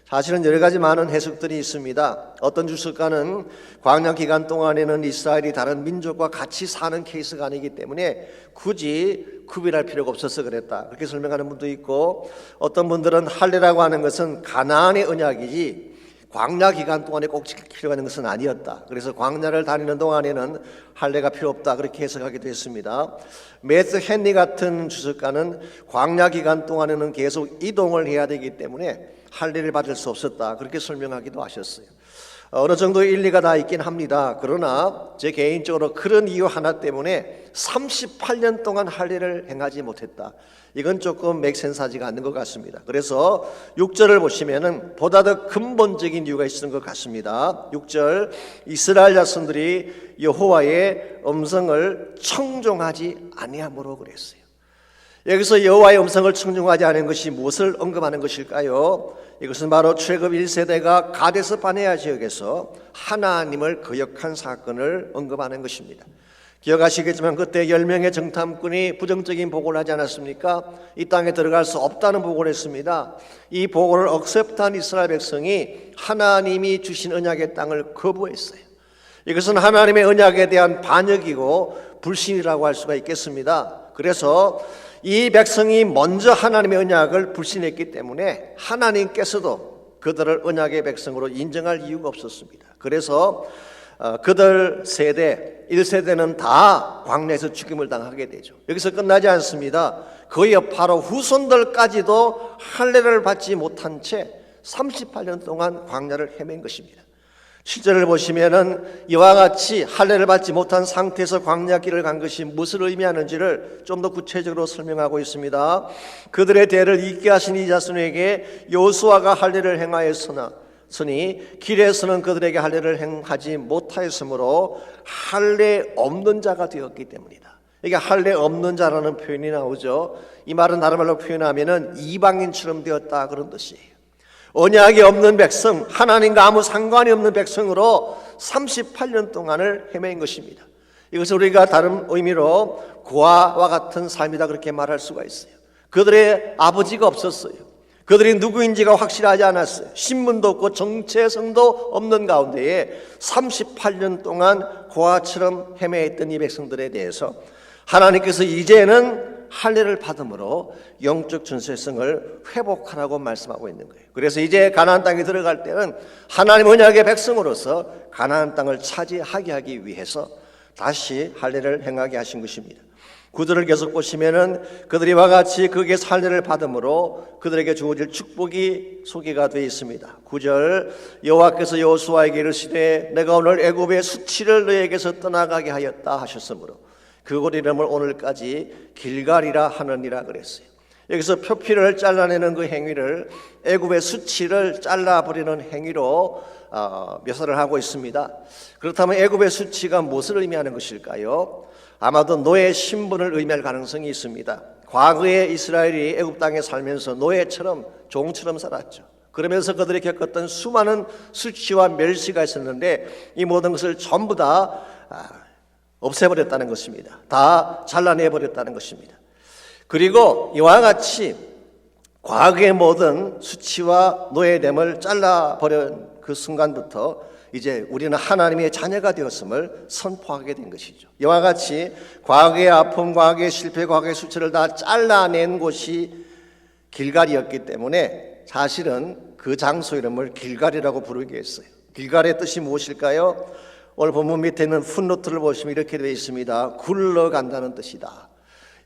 사실은 여러 가지 많은 해석들이 있습니다. 어떤 주석가는 광야 기간 동안에는 이스라엘이 다른 민족과 같이 사는 케이스가 아니기 때문에 굳이 구별할 필요가 없어서 그랬다, 그렇게 설명하는 분도 있고, 어떤 분들은 할례라고 하는 것은 가나안의 언약이지 광야 기간 동안에 꼭 지킬 필요가 있는 것은 아니었다. 그래서 광야를 다니는 동안에는 할례가 필요 없다, 그렇게 해석하기도 했습니다. 매스 헨리 같은 주석가는 광야 기간 동안에는 계속 이동을 해야 되기 때문에 할례를 받을 수 없었다, 그렇게 설명하기도 하셨어요. 어느 정도 일리가 다 있긴 합니다. 그러나 제 개인적으로 그런 이유 하나 때문에 38년 동안 할례를 행하지 못했다, 이건 조금 맥센스하지가 않는 것 같습니다. 그래서 6절을 보시면은 보다 더 근본적인 이유가 있는 것 같습니다. 6절, 이스라엘 자손들이 여호와의 음성을 청종하지 아니함으로 그랬어요. 여기서 여호와의 음성을 청종하지 않은 것이 무엇을 언급하는 것일까요? 이것은 바로 출애굽 1세대가 가데스 바네아 지역에서 하나님을 거역한 사건을 언급하는 것입니다. 기억하시겠지만 그때 10명의 정탐꾼이 부정적인 보고를 하지 않았습니까? 이 땅에 들어갈 수 없다는 보고를 했습니다. 이 보고를 억셉트한 이스라엘 백성이 하나님이 주신 언약의 땅을 거부했어요. 이것은 하나님의 언약에 대한 반역이고 불신이라고 할 수가 있겠습니다. 그래서 이 백성이 먼저 하나님의 언약을 불신했기 때문에 하나님께서도 그들을 언약의 백성으로 인정할 이유가 없었습니다. 그래서 그들 세대 1세대는 다 광야에서 죽임을 당하게 되죠. 여기서 끝나지 않습니다. 그의 바로 후손들까지도 할례를 받지 못한 채 38년 동안 광야를 헤맨 것입니다. 실제를 보시면은 이와 같이 할례를 받지 못한 상태에서 광야 길을 간 것이 무엇을 의미하는지를 좀 더 구체적으로 설명하고 있습니다. 그들의 대를 잇게 하신 이 자손에게 여호수아가 할례를 행하였으니 길에서는 그들에게 할례를 행하지 못하였으므로 할례 없는 자가 되었기 때문이다. 이게 할례 없는 자라는 표현이 나오죠. 이 말은 다른 말로 표현하면은 이방인처럼 되었다 그런 뜻이에요. 언약이 없는 백성, 하나님과 아무 상관이 없는 백성으로 38년 동안을 헤맨 것입니다. 이것을 우리가 다른 의미로 고아와 같은 삶이다 그렇게 말할 수가 있어요. 그들의 아버지가 없었어요. 그들이 누구인지가 확실하지 않았어요. 신분도 없고 정체성도 없는 가운데에 38년 동안 고아처럼 헤매했던 이 백성들에 대해서 하나님께서 이제는 할례를 받음으로 영적 준수성을 회복하라고 말씀하고 있는 거예요. 그래서 이제 가나안 땅에 들어갈 때는 하나님 언약의 백성으로서 가나안 땅을 차지하게 하기 위해서 다시 할례를 행하게 하신 것입니다. 구절을 계속 보시면은 그들이 와 같이 거기에서 할례를 받음으로 그들에게 주어질 축복이 소개가 되어 있습니다. 9절 여호와께서 여호수아에게 이르시되 내가 오늘 애굽의 수치를 너에게서 떠나가게 하였다 하셨으므로 그곳 이름을 오늘까지 길갈이라 하느니라 그랬어요. 여기서 표피를 잘라내는 그 행위를 애굽의 수치를 잘라버리는 행위로 묘사를 하고 있습니다. 그렇다면 애굽의 수치가 무엇을 의미하는 것일까요? 아마도 노예 신분을 의미할 가능성이 있습니다. 과거에 이스라엘이 애굽 땅에 살면서 노예처럼 종처럼 살았죠. 그러면서 그들이 겪었던 수많은 수치와 멸시가 있었는데 이 모든 것을 전부 다 없애버렸다는 것입니다. 다 잘라내버렸다는 것입니다. 그리고 이와 같이 과거의 모든 수치와 노예됨을 잘라버린 그 순간부터 이제 우리는 하나님의 자녀가 되었음을 선포하게 된 것이죠. 이와 같이 과거의 아픔, 과거의 실패, 과거의 수치를 다 잘라낸 곳이 길갈이었기 때문에 사실은 그 장소 이름을 길갈이라고 부르게 했어요. 길갈의 뜻이 무엇일까요? 오늘 본문 밑에 있는 풋노트를 보시면 이렇게 되어 있습니다. 굴러간다는 뜻이다.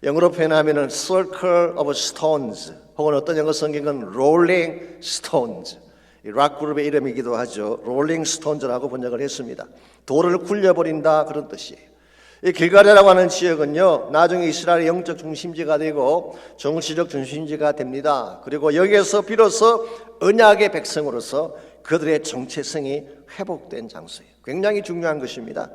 영어로 표현하면 circle of stones 혹은 어떤 영어 성경은 rolling stones, 락 그룹의 이름이기도 하죠. rolling stones라고 번역을 했습니다. 돌을 굴려버린다 그런 뜻이에요. 이 길갈이라고 하는 지역은요 나중에 이스라엘의 영적 중심지가 되고 정치적 중심지가 됩니다. 그리고 여기에서 비로소 언약의 백성으로서 그들의 정체성이 회복된 장소예요. 굉장히 중요한 것입니다.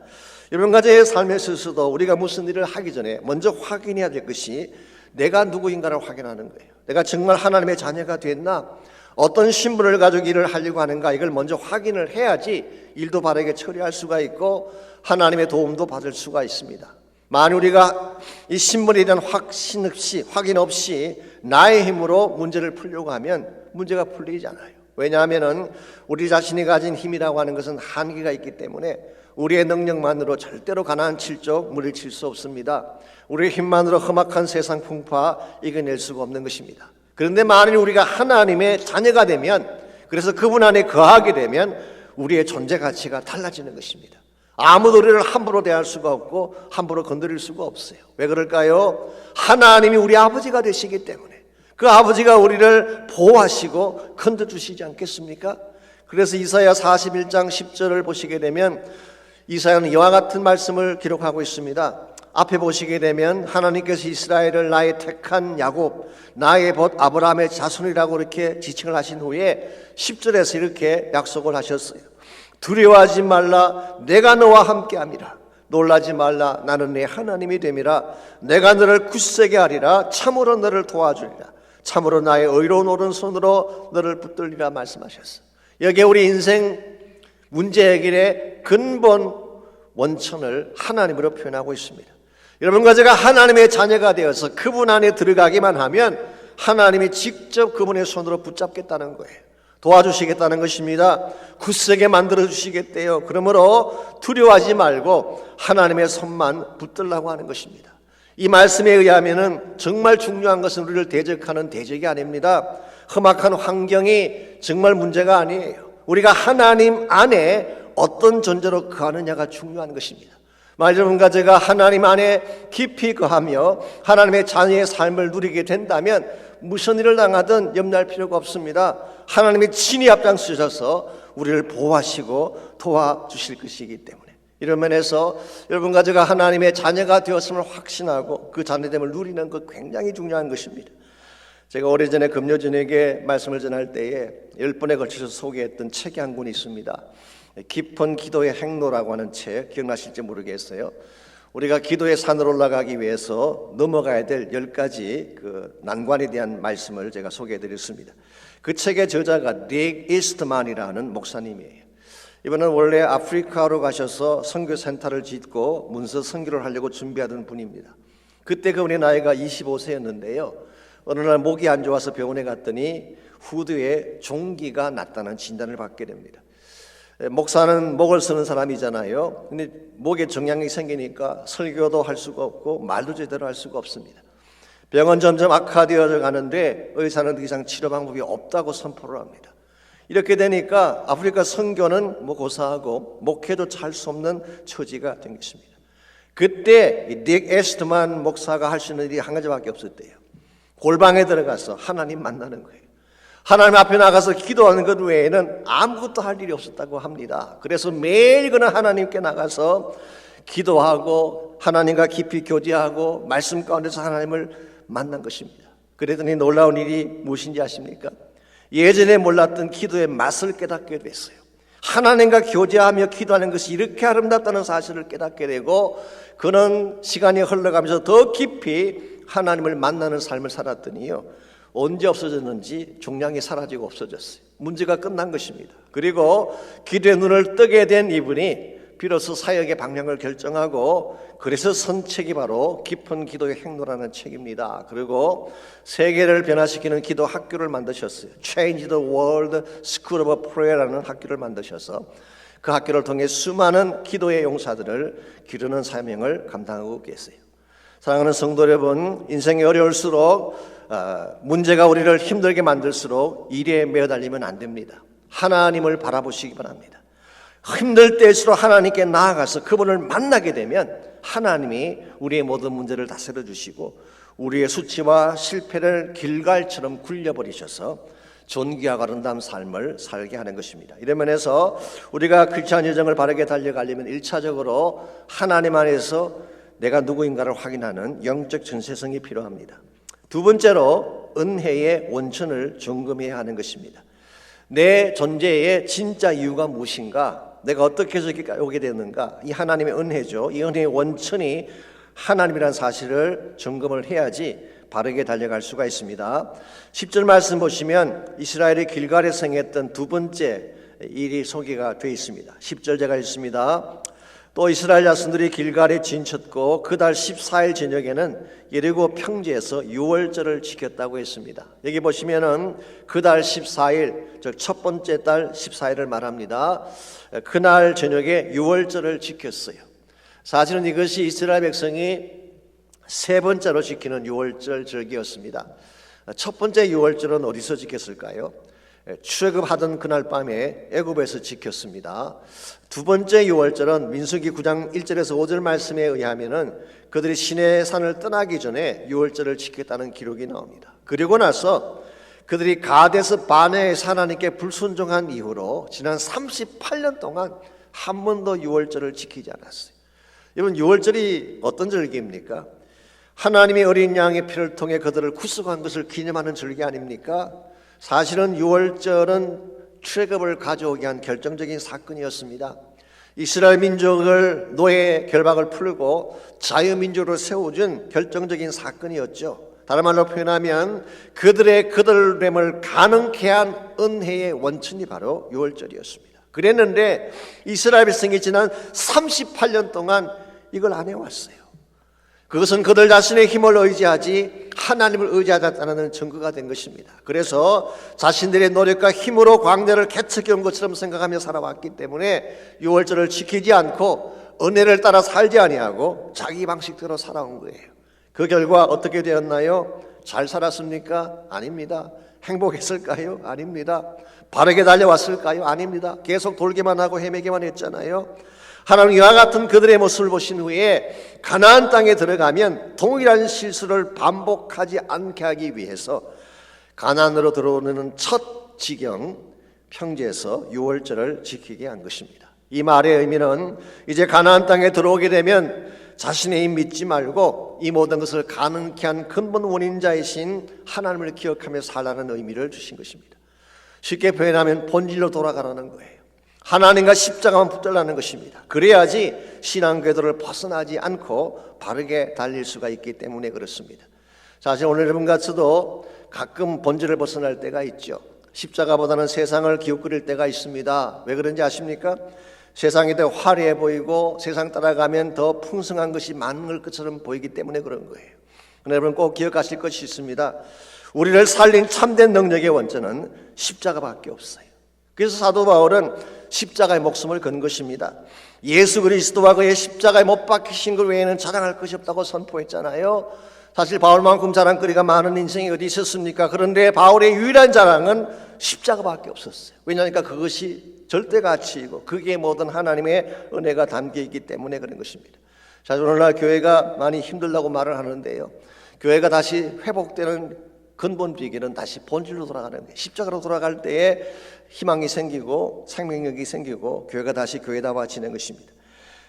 여러분 가정의 삶에 있어서도 우리가 무슨 일을 하기 전에 먼저 확인해야 될 것이 내가 누구인가를 확인하는 거예요. 내가 정말 하나님의 자녀가 됐나? 어떤 신분을 가지고 일을 하려고 하는가? 이걸 먼저 확인을 해야지 일도 바르게 처리할 수가 있고 하나님의 도움도 받을 수가 있습니다. 만약 우리가 이 신분에 대한 확인 없이 나의 힘으로 문제를 풀려고 하면 문제가 풀리지 않아요. 왜냐하면 우리 자신이 가진 힘이라고 하는 것은 한계가 있기 때문에 우리의 능력만으로 절대로 가나안 7족 물리칠 수 없습니다. 우리의 힘만으로 험악한 세상 풍파 이겨낼 수가 없는 것입니다. 그런데 만일 우리가 하나님의 자녀가 되면, 그래서 그분 안에 거하게 되면 우리의 존재 가치가 달라지는 것입니다. 아무도 우리를 함부로 대할 수가 없고 함부로 건드릴 수가 없어요. 왜 그럴까요? 하나님이 우리 아버지가 되시기 때문에 그 아버지가 우리를 보호하시고 건져주시지 않겠습니까? 그래서 이사야 41장 10절을 보시게 되면 이사야는 이와 같은 말씀을 기록하고 있습니다. 앞에 보시게 되면 하나님께서 이스라엘을 나의 택한 야곱, 나의 벗 아브라함의 자손이라고 이렇게 지칭을 하신 후에 10절에서 이렇게 약속을 하셨어요. 두려워하지 말라, 내가 너와 함께함이라. 놀라지 말라, 나는 네 하나님이 됨이라. 내가 너를 굳세게 하리라. 참으로 너를 도와주리라. 참으로 나의 의로운 오른손으로 너를 붙들리라 말씀하셨어요. 여기에 우리 인생 문제 해결의 근본 원천을 하나님으로 표현하고 있습니다. 여러분과 제가 하나님의 자녀가 되어서 그분 안에 들어가기만 하면 하나님이 직접 그분의 손으로 붙잡겠다는 거예요. 도와주시겠다는 것입니다. 굳세게 만들어주시겠대요. 그러므로 두려워하지 말고 하나님의 손만 붙들라고 하는 것입니다. 이 말씀에 의하면 정말 중요한 것은 우리를 대적하는 대적이 아닙니다. 험악한 환경이 정말 문제가 아니에요. 우리가 하나님 안에 어떤 존재로 거하느냐가 중요한 것입니다. 만약 여러분과 제가 하나님 안에 깊이 거하며 하나님의 자녀의 삶을 누리게 된다면 무슨 일을 당하든 염려할 필요가 없습니다. 하나님이 친히 앞장서셔서 우리를 보호하시고 도와주실 것이기 때문에 이런 면에서 여러분과 제가 하나님의 자녀가 되었음을 확신하고 그 자녀됨을 누리는 것 굉장히 중요한 것입니다. 제가 오래전에 금요저녁에 말씀을 전할 때에 10번에 걸쳐서 소개했던 책이 한 권 있습니다. 깊은 기도의 행로라고 하는 책, 기억나실지 모르겠어요. 우리가 기도의 산으로 올라가기 위해서 넘어가야 될 10가지 그 난관에 대한 말씀을 제가 소개해드렸습니다. 그 책의 저자가 릭 이스트만이라는 목사님이에요. 이분은 원래 아프리카로 가셔서 선교센터를 짓고 문서 선교를 하려고 준비하던 분입니다. 그때 그분의 나이가 25세였는데요. 어느 날 목이 안 좋아서 병원에 갔더니 후두에 종기가 났다는 진단을 받게 됩니다. 목사는 목을 쓰는 사람이잖아요. 근데 목에 정량이 생기니까 설교도 할 수가 없고 말도 제대로 할 수가 없습니다. 병은 점점 악화되어 가는데 의사는 더 이상 치료 방법이 없다고 선포를 합니다. 이렇게 되니까 아프리카 선교는 고사하고 목회조차 할 수 없는 처지가 된 것입니다. 그때 닉 에스트만 목사가 할 수 있는 일이 한 가지밖에 없었대요. 골방에 들어가서 하나님 만나는 거예요. 하나님 앞에 나가서 기도하는 것 외에는 아무것도 할 일이 없었다고 합니다. 그래서 매일 그는 하나님께 나가서 기도하고 하나님과 깊이 교제하고 말씀 가운데서 하나님을 만난 것입니다. 그러더니 놀라운 일이 무엇인지 아십니까? 예전에 몰랐던 기도의 맛을 깨닫게 됐어요. 하나님과 교제하며 기도하는 것이 이렇게 아름답다는 사실을 깨닫게 되고 그는 시간이 흘러가면서 더 깊이 하나님을 만나는 삶을 살았더니요, 언제 없어졌는지 종량이 사라지고 없어졌어요. 문제가 끝난 것입니다. 그리고 기도의 눈을 뜨게 된 이분이 비로소 사역의 방향을 결정하고 그래서 쓴 책이 바로 깊은 기도의 행로라는 책입니다. 그리고 세계를 변화시키는 기도 학교를 만드셨어요. Change the World School of Prayer라는 학교를 만드셔서 그 학교를 통해 수많은 기도의 용사들을 기르는 사명을 감당하고 계세요. 사랑하는 성도 여러분, 인생이 어려울수록 문제가 우리를 힘들게 만들수록 일에 매달리면 안 됩니다. 하나님을 바라보시기 바랍니다. 힘들 때일수록 하나님께 나아가서 그분을 만나게 되면 하나님이 우리의 모든 문제를 다스려 주시고 우리의 수치와 실패를 길갈처럼 굴려버리셔서 존귀하고 아름다운 삶을 살게 하는 것입니다. 이런 면에서 우리가 크리스찬 여정을 바르게 달려가려면 1차적으로 하나님 안에서 내가 누구인가를 확인하는 영적 전세성이 필요합니다. 두 번째로 은혜의 원천을 점검해야 하는 것입니다. 내 존재의 진짜 이유가 무엇인가? 내가 어떻게 해서 여기까지 오게 됐는가? 이 하나님의 은혜죠. 이 은혜의 원천이 하나님이라는 사실을 점검을 해야지 바르게 달려갈 수가 있습니다. 10절 말씀 보시면 이스라엘이 길갈에서 행했던 두 번째 일이 소개가 되어 있습니다. 10절 제가 읽습니다. 또 이스라엘 자손들이 길갈에 진쳤고 그 달 14일 저녁에는 예리고 평지에서 유월절을 지켰다고 했습니다. 여기 보시면은 그 달 14일, 즉 첫 번째 달 14일을 말합니다. 그날 저녁에 유월절을 지켰어요. 사실은 이것이 이스라엘 백성이 세 번째로 지키는 유월절 절기였습니다. 첫 번째 유월절은 어디서 지켰을까요? 출애굽하던 그날 밤에 애굽에서 지켰습니다. 두 번째 유월절은 민수기 9장 1절에서 5절 말씀에 의하면은 그들이 시내 산을 떠나기 전에 유월절을 지켰다는 기록이 나옵니다. 그리고 나서 그들이 가데스 바네에서 하나님께 불순종한 이후로 지난 38년 동안 한 번도 유월절을 지키지 않았어요. 여러분, 유월절이 어떤 절기입니까? 하나님의 어린 양의 피를 통해 그들을 구속한 것을 기념하는 절기 아닙니까? 사실은 유월절은 출애굽을 가져오게 한 결정적인 사건이었습니다. 이스라엘 민족을 노예 결박을 풀고 자유민족으로 세워준 결정적인 사건이었죠. 다른 말로 표현하면 그들의 그들됨을 가능케 한 은혜의 원천이 바로 유월절이었습니다. 그랬는데 이스라엘 백성이 지난 38년 동안 이걸 안 해왔어요. 그것은 그들 자신의 힘을 의지하지 하나님을 의지하지 않았다는 증거가 된 것입니다. 그래서 자신들의 노력과 힘으로 광야를 개척해 온 것처럼 생각하며 살아왔기 때문에 유월절을 지키지 않고 은혜를 따라 살지 아니하고 자기 방식대로 살아온 거예요. 그 결과 어떻게 되었나요? 잘 살았습니까? 아닙니다. 행복했을까요? 아닙니다. 바르게 달려왔을까요? 아닙니다. 계속 돌기만 하고 헤매기만 했잖아요. 하나님 이와 같은 그들의 모습을 보신 후에 가나안 땅에 들어가면 동일한 실수를 반복하지 않게 하기 위해서 가나안으로 들어오는 첫 지경 평지에서 유월절을 지키게 한 것입니다. 이 말의 의미는 이제 가나안 땅에 들어오게 되면 자신의 힘 믿지 말고 이 모든 것을 가능케 한 근본 원인자이신 하나님을 기억하며 살라는 의미를 주신 것입니다. 쉽게 표현하면 본질로 돌아가라는 거예요. 하나님과 십자가만 붙들라는 것입니다. 그래야지 신앙 궤도를 벗어나지 않고 바르게 달릴 수가 있기 때문에 그렇습니다. 사실 오늘 여러분 같이도 가끔 본질을 벗어날 때가 있죠. 십자가보다는 세상을 기웃거릴 때가 있습니다. 왜 그런지 아십니까? 세상이 더 화려해 보이고 세상 따라가면 더 풍성한 것이 많은 것처럼 보이기 때문에 그런 거예요. 여러분 꼭 기억하실 것이 있습니다. 우리를 살린 참된 능력의 원천은 십자가밖에 없어요. 그래서 사도 바울은 십자가의 목숨을 건 것입니다. 예수 그리스도와 그의 십자가에 못 박히신 것 외에는 자랑할 것이 없다고 선포했잖아요. 사실 바울만큼 자랑거리가 많은 인생이 어디 있었습니까? 그런데 바울의 유일한 자랑은 십자가밖에 없었어요. 왜냐하니까 그것이 절대 가치이고 그게 모든 하나님의 은혜가 담겨 있기 때문에 그런 것입니다. 자, 오늘날 교회가 많이 힘들다고 말을 하는데요. 교회가 다시 회복되는 근본 비결은 다시 본질로 돌아가는 거예요. 십자가로 돌아갈 때에 희망이 생기고 생명력이 생기고 교회가 다시 교회다워지는 것입니다.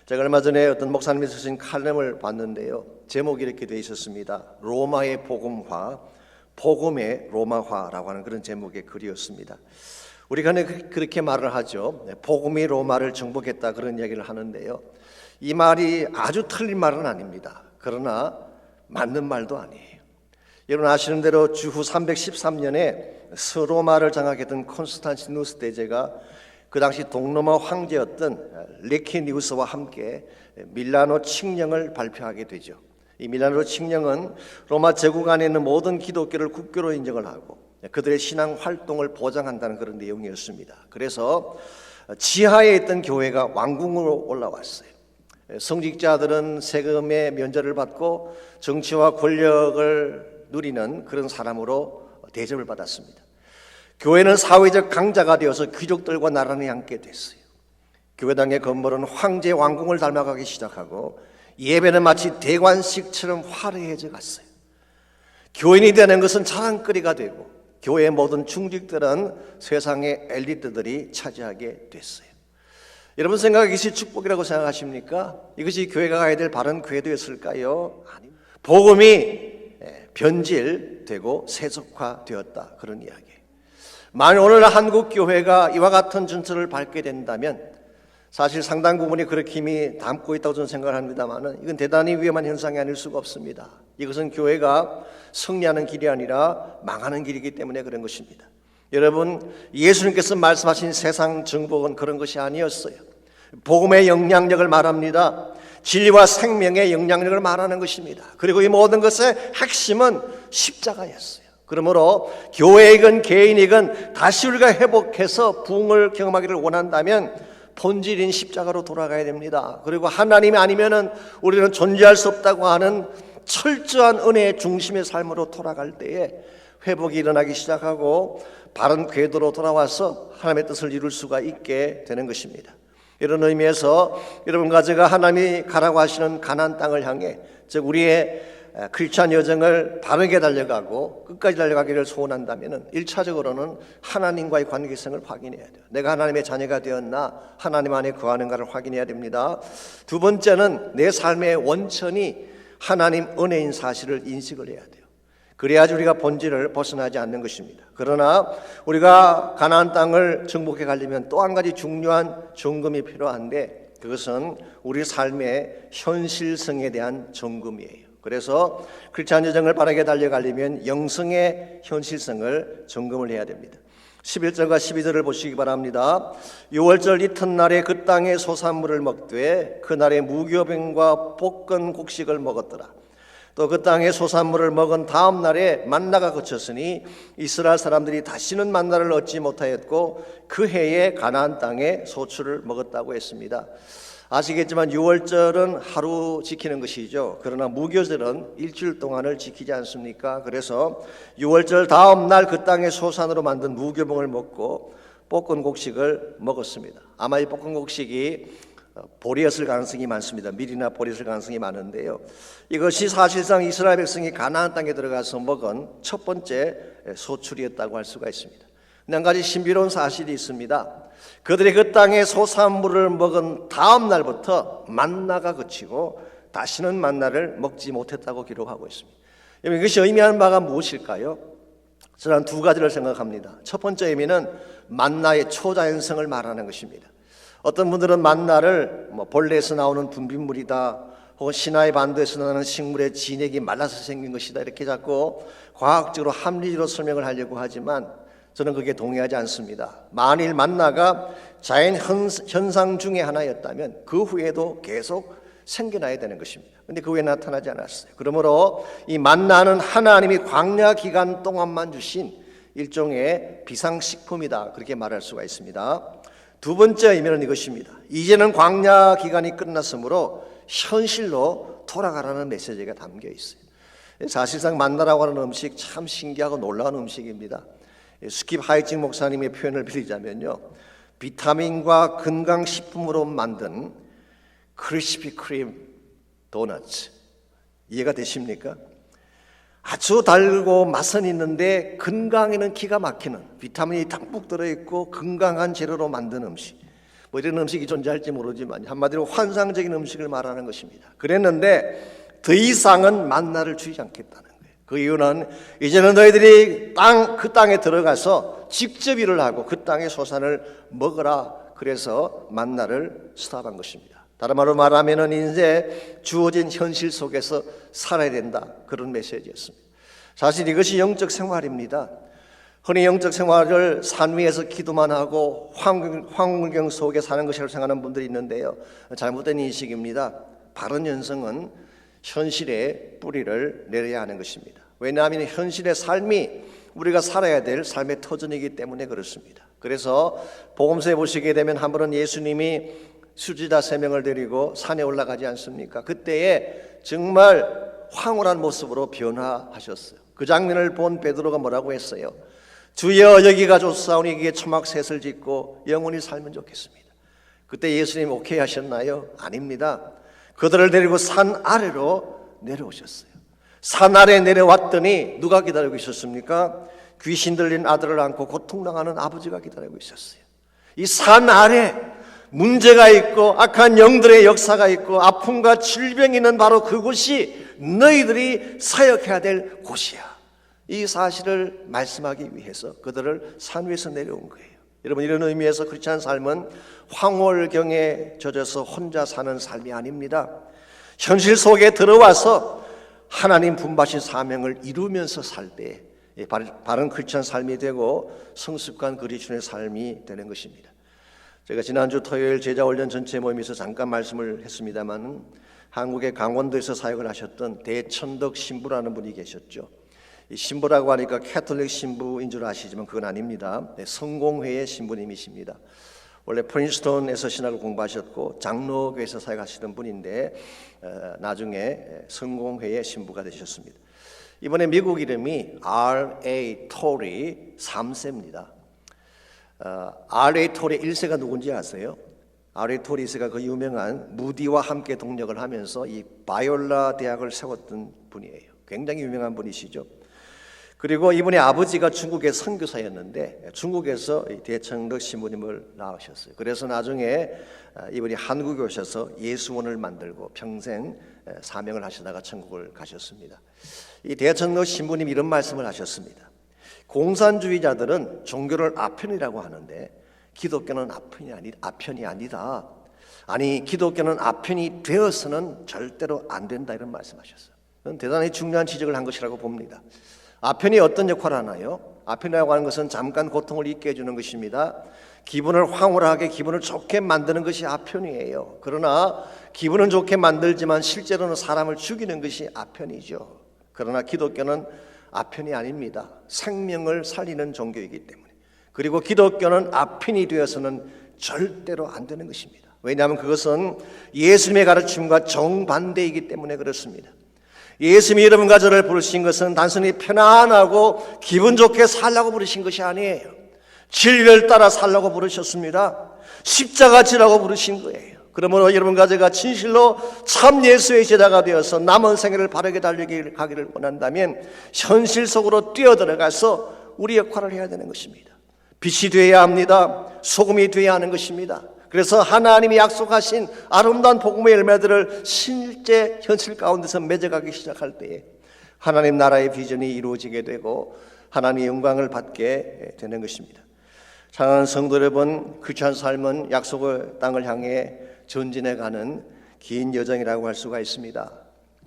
제가 얼마 전에 어떤 목사님이 쓰신 칼럼을 봤는데요. 제목이 이렇게 되어 있었습니다. 로마의 복음화, 복음의 로마화라고 하는 그런 제목의 글이었습니다. 우리가 그렇게 말을 하죠. 복음이 로마를 정복했다 그런 이야기를 하는데요. 이 말이 아주 틀린 말은 아닙니다. 그러나 맞는 말도 아니에요. 여러분 아시는 대로 주후 313년에 서로마를 장악했던 콘스탄티누스 대제가 그 당시 동로마 황제였던 레키니우스와 함께 밀라노 칙령을 발표하게 되죠. 이 밀라노 칙령은 로마 제국 안에 있는 모든 기독교를 국교로 인정을 하고 그들의 신앙 활동을 보장한다는 그런 내용이었습니다. 그래서 지하에 있던 교회가 왕궁으로 올라왔어요. 성직자들은 세금의 면제를 받고 정치와 권력을 누리는 그런 사람으로 대접을 받았습니다. 교회는 사회적 강자가 되어서 귀족들과 나란히 앉게 됐어요. 교회당의 건물은 황제 왕궁을 닮아가기 시작하고 예배는 마치 대관식처럼 화려해져 갔어요. 교인이 되는 것은 자랑거리가 되고 교회의 모든 중직들은 세상의 엘리트들이 차지하게 됐어요. 여러분 생각에 이것이 축복이라고 생각하십니까? 이것이 교회가 가야 될 바른 궤도였을까요? 아닙니다. 복음이 변질되고 세속화되었다 그런 이야기예요. 만약 오늘 한국 교회가 이와 같은 전철을 밟게 된다면 사실 상당 부분이 그렇게 힘이 담고 있다고 저는 생각을 합니다만 이건 대단히 위험한 현상이 아닐 수가 없습니다. 이것은 교회가 승리하는 길이 아니라 망하는 길이기 때문에 그런 것입니다. 여러분 예수님께서 말씀하신 세상 정복은 그런 것이 아니었어요. 복음의 영향력을 말합니다. 진리와 생명의 영향력을 말하는 것입니다. 그리고 이 모든 것의 핵심은 십자가였어요. 그러므로 교회이건 개인이건 다시 우리가 회복해서 부흥을 경험하기를 원한다면 본질인 십자가로 돌아가야 됩니다. 그리고 하나님이 아니면은 우리는 존재할 수 없다고 하는 철저한 은혜의 중심의 삶으로 돌아갈 때에 회복이 일어나기 시작하고 바른 궤도로 돌아와서 하나님의 뜻을 이룰 수가 있게 되는 것입니다. 이런 의미에서 여러분과 제가 하나님이 가라고 하시는 가나안 땅을 향해 즉 우리의 크리스찬 여정을 바르게 달려가고 끝까지 달려가기를 소원한다면 1차적으로는 하나님과의 관계성을 확인해야 돼요. 내가 하나님의 자녀가 되었나 하나님 안에 거하는가를 확인해야 됩니다. 두 번째는 내 삶의 원천이 하나님 은혜인 사실을 인식을 해야 돼요. 그래야지 우리가 본질을 벗어나지 않는 것입니다. 그러나 우리가 가나안 땅을 정복해 가려면 또 한 가지 중요한 점검이 필요한데 그것은 우리 삶의 현실성에 대한 점검이에요. 그래서 크리스찬 여정을 바르게 달려가려면 영성의 현실성을 점검을 해야 됩니다. 11절과 12절을 보시기 바랍니다. 6월절 이튿날에 그 땅의 소산물을 먹되 그날에 무교병과 볶은 곡식을 먹었더라. 또 그 땅의 소산물을 먹은 다음 날에 만나가 그쳤으니 이스라엘 사람들이 다시는 만나를 얻지 못하였고 그 해에 가나안 땅에 소출을 먹었다고 했습니다. 아시겠지만 6월절은 하루 지키는 것이죠. 그러나 무교절은 일주일 동안을 지키지 않습니까? 그래서 6월절 다음 날 그 땅의 소산으로 만든 무교병을 먹고 볶은 곡식을 먹었습니다. 아마 이 볶은 곡식이 보리였을 가능성이 많습니다. 밀이나 보리였을 가능성이 많은데요. 이것이 사실상 이스라엘 백성이 가나안 땅에 들어가서 먹은 첫 번째 소출이었다고 할 수가 있습니다. 한 가지 신비로운 사실이 있습니다. 그들이 그 땅의 소산물을 먹은 다음 날부터 만나가 그치고 다시는 만나를 먹지 못했다고 기록하고 있습니다. 이것이 의미하는 바가 무엇일까요? 저는 두 가지를 생각합니다. 첫 번째 의미는 만나의 초자연성을 말하는 것입니다. 어떤 분들은 만나를 벌레에서 나오는 분비물이다, 혹은 시나이 반도에서 나오는 식물의 진액이 말라서 생긴 것이다, 이렇게 자꾸 과학적으로 합리적으로 설명을 하려고 하지만 저는 그게 동의하지 않습니다. 만일 만나가 자연 현상 중에 하나였다면 그 후에도 계속 생겨나야 되는 것입니다. 그런데 그 후에 나타나지 않았어요. 그러므로 이 만나는 하나님이 광야 기간 동안만 주신 일종의 비상식품이다, 그렇게 말할 수가 있습니다. 두 번째 의미는 이것입니다. 이제는 광야 기간이 끝났으므로 현실로 돌아가라는 메시지가 담겨 있어요. 사실상 만나라고 하는 음식 참 신기하고 놀라운 음식입니다. 스킵 하이징 목사님의 표현을 빌리자면요, 비타민과 건강식품으로 만든 크리스피 크림 도넛, 이해가 되십니까? 아주 달고 맛은 있는데 건강에는 기가 막히는, 비타민이 듬뿍 들어있고 건강한 재료로 만든 음식, 이런 음식이 존재할지 모르지만 한마디로 환상적인 음식을 말하는 것입니다. 그랬는데 더 이상은 만나를 주지 않겠다는 거예요. 그 이유는 이제는 너희들이 그 땅에 들어가서 직접 일을 하고 그 땅의 소산을 먹어라, 그래서 만나를 스탑한 것입니다. 다른 말로 말하면 이제 주어진 현실 속에서 살아야 된다, 그런 메시지였습니다. 사실 이것이 영적 생활입니다. 흔히 영적 생활을 산 위에서 기도만 하고 황홀경 속에 사는 것이라고 생각하는 분들이 있는데요, 잘못된 인식입니다. 바른 현성은 현실에 뿌리를 내려야 하는 것입니다. 왜냐하면 현실의 삶이 우리가 살아야 될 삶의 터전이기 때문에 그렇습니다. 그래서 복음서에 보시게 되면 한 번은 예수님이 수지자 3명을 데리고 산에 올라가지 않습니까? 그때에 정말 황홀한 모습으로 변화하셨어요. 그 장면을 본 베드로가 뭐라고 했어요? 주여, 여기가 좋사오니 여기에 초막셋을 짓고 영원히 살면 좋겠습니다. 그때 예수님 오케이 하셨나요? 아닙니다. 그들을 데리고 산 아래로 내려오셨어요. 산 아래 내려왔더니 누가 기다리고 있었습니까? 귀신 들린 아들을 안고 고통당하는 아버지가 기다리고 있었어요. 이 산 아래 문제가 있고 악한 영들의 역사가 있고 아픔과 질병이 있는 바로 그곳이 너희들이 사역해야 될 곳이야. 이 사실을 말씀하기 위해서 그들을 산 위에서 내려온 거예요. 여러분, 이런 의미에서 크리스찬 삶은 황홀경에 젖어서 혼자 사는 삶이 아닙니다. 현실 속에 들어와서 하나님 분바신 사명을 이루면서 살 때 바른 크리스찬 삶이 되고 성습관 그리스도의 삶이 되는 것입니다. 제가 지난주 토요일 제자훈련 전체 모임에서 잠깐 말씀을 했습니다만, 한국의 강원도에서 사역을 하셨던 대천덕 신부라는 분이 계셨죠. 이 신부라고 하니까 캐톨릭 신부인 줄 아시지만 그건 아닙니다. 성공회의 신부님이십니다. 원래 프린스턴에서 신학을 공부하셨고 장로교에서 사역하시던 분인데 나중에 성공회의 신부가 되셨습니다. 이번에 미국 이름이 R.A. 토리 3세입니다. R.A. 토리 1세가 누군지 아세요? R.A. 토리 1세가 그 유명한 무디와 함께 동력을 하면서 이 바이올라 대학을 세웠던 분이에요. 굉장히 유명한 분이시죠. 그리고 이분의 아버지가 중국의 선교사였는데 중국에서 대천덕 신부님을 낳으셨어요. 그래서 나중에 이분이 한국에 오셔서 예수원을 만들고 평생 사명을 하시다가 천국을 가셨습니다. 이 대천덕 신부님 이런 말씀을 하셨습니다. 공산주의자들은 종교를 아편이라고 하는데 기독교는 아편이 아니다. 아니, 기독교는 아편이 되어서는 절대로 안 된다, 이런 말씀하셨어요. 그건 대단히 중요한 지적을 한 것이라고 봅니다. 아편이 어떤 역할을 하나요? 아편이라고 하는 것은 잠깐 고통을 잊게 해주는 것입니다. 기분을 황홀하게, 기분을 좋게 만드는 것이 아편이에요. 그러나 기분은 좋게 만들지만 실제로는 사람을 죽이는 것이 아편이죠. 그러나 기독교는 아편이 아닙니다. 생명을 살리는 종교이기 때문에. 그리고 기독교는 아편이 되어서는 절대로 안 되는 것입니다. 왜냐하면 그것은 예수님의 가르침과 정반대이기 때문에 그렇습니다. 예수님이 여러분과 저를 부르신 것은 단순히 편안하고 기분 좋게 살라고 부르신 것이 아니에요. 진리를 따라 살라고 부르셨습니다. 십자가 지라고 부르신 거예요. 그러므로 여러분과 제가 진실로 참 예수의 제자가 되어서 남은 생애를 바르게 가기를 원한다면 현실 속으로 뛰어들어가서 우리 역할을 해야 되는 것입니다. 빛이 되어야 합니다. 소금이 되어야 하는 것입니다. 그래서 하나님이 약속하신 아름다운 복음의 열매들을 실제 현실 가운데서 맺어가기 시작할 때에 하나님 나라의 비전이 이루어지게 되고 하나님의 영광을 받게 되는 것입니다. 사랑하는 성도 여러분, 크리스찬 삶은 약속의 땅을 향해 전진해가는 긴 여정이라고 할 수가 있습니다.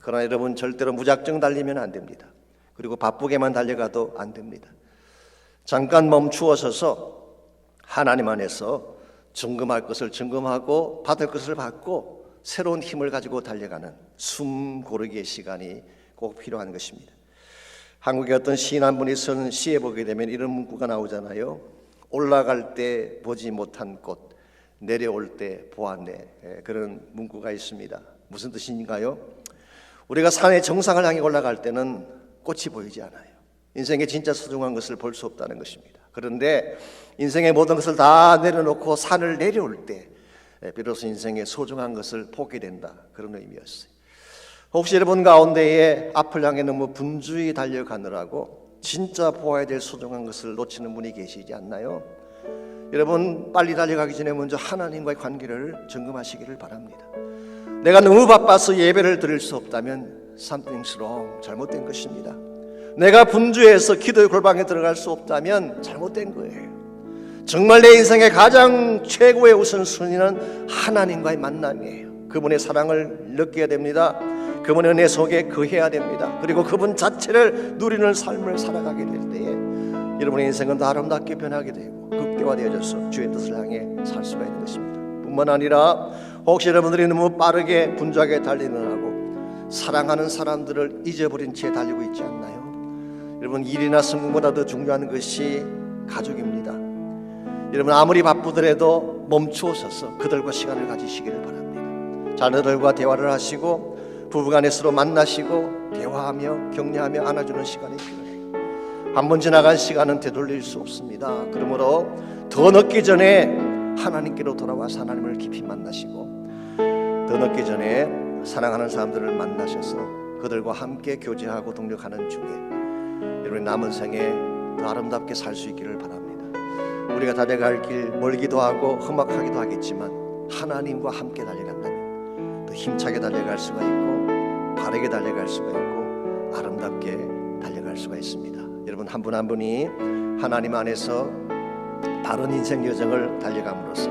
그러나 여러분, 절대로 무작정 달리면 안 됩니다. 그리고 바쁘게만 달려가도 안 됩니다. 잠깐 멈추어 서서 하나님 안에서 점검할 것을 점검하고 받을 것을 받고 새로운 힘을 가지고 달려가는 숨 고르기의 시간이 꼭 필요한 것입니다. 한국의 어떤 시인 한 분이 쓴 시에 보게 되면 이런 문구가 나오잖아요. 올라갈 때 보지 못한 꽃, 내려올 때 보았네. 그런 문구가 있습니다. 무슨 뜻인가요? 우리가 산의 정상을 향해 올라갈 때는 꽃이 보이지 않아요. 인생의 진짜 소중한 것을 볼 수 없다는 것입니다. 그런데 인생의 모든 것을 다 내려놓고 산을 내려올 때 비로소 인생의 소중한 것을 보게 된다. 그런 의미였어요. 혹시 여러분 가운데에 앞을 향해 너무 분주히 달려가느라고 진짜 보아야 될 소중한 것을 놓치는 분이 계시지 않나요? 여러분, 빨리 달려가기 전에 먼저 하나님과의 관계를 점검하시기를 바랍니다. 내가 너무 바빠서 예배를 드릴 수 없다면 something's wrong, 잘못된 것입니다. 내가 분주해서 기도의 골방에 들어갈 수 없다면 잘못된 거예요. 정말 내 인생의 가장 최고의 우선순위는 하나님과의 만남이에요. 그분의 사랑을 느껴야 됩니다. 그분의 은혜 속에 거해야 됩니다. 그리고 그분 자체를 누리는 삶을 살아가게 될 때에 여러분의 인생은 더 아름답게 변하게 되고 극대화되어져서 주의 뜻을 향해 살 수가 있는 것입니다. 뿐만 아니라 혹시 여러분들이 너무 빠르게 분주하게 달리느라고 사랑하는 사람들을 잊어버린 채 달리고 있지 않나요? 여러분, 일이나 성공보다 더 중요한 것이 가족입니다. 여러분, 아무리 바쁘더라도 멈추어 서서 그들과 시간을 가지시기를 바랍니다. 자녀들과 대화를 하시고 부부간에 서로 만나시고 대화하며 격려하며 안아주는 시간이 필요해요. 한번 지나간 시간은 되돌릴 수 없습니다. 그러므로 더 늦기 전에 하나님께로 돌아와서 하나님을 깊이 만나시고 더 늦기 전에 사랑하는 사람들을 만나셔서 그들과 함께 교제하고 동력하는 중에 여러분의 남은 생에 더 아름답게 살 수 있기를 바랍니다. 우리가 달려갈 길 멀기도 하고 험악하기도 하겠지만 하나님과 함께 달려간다면 더 힘차게 달려갈 수가 있고 바르게 달려갈 수가 있고 아름답게 달려갈 수가 있습니다. 여러분, 한 분 한 분이 하나님 안에서 바른 인생 여정을 달려감으로써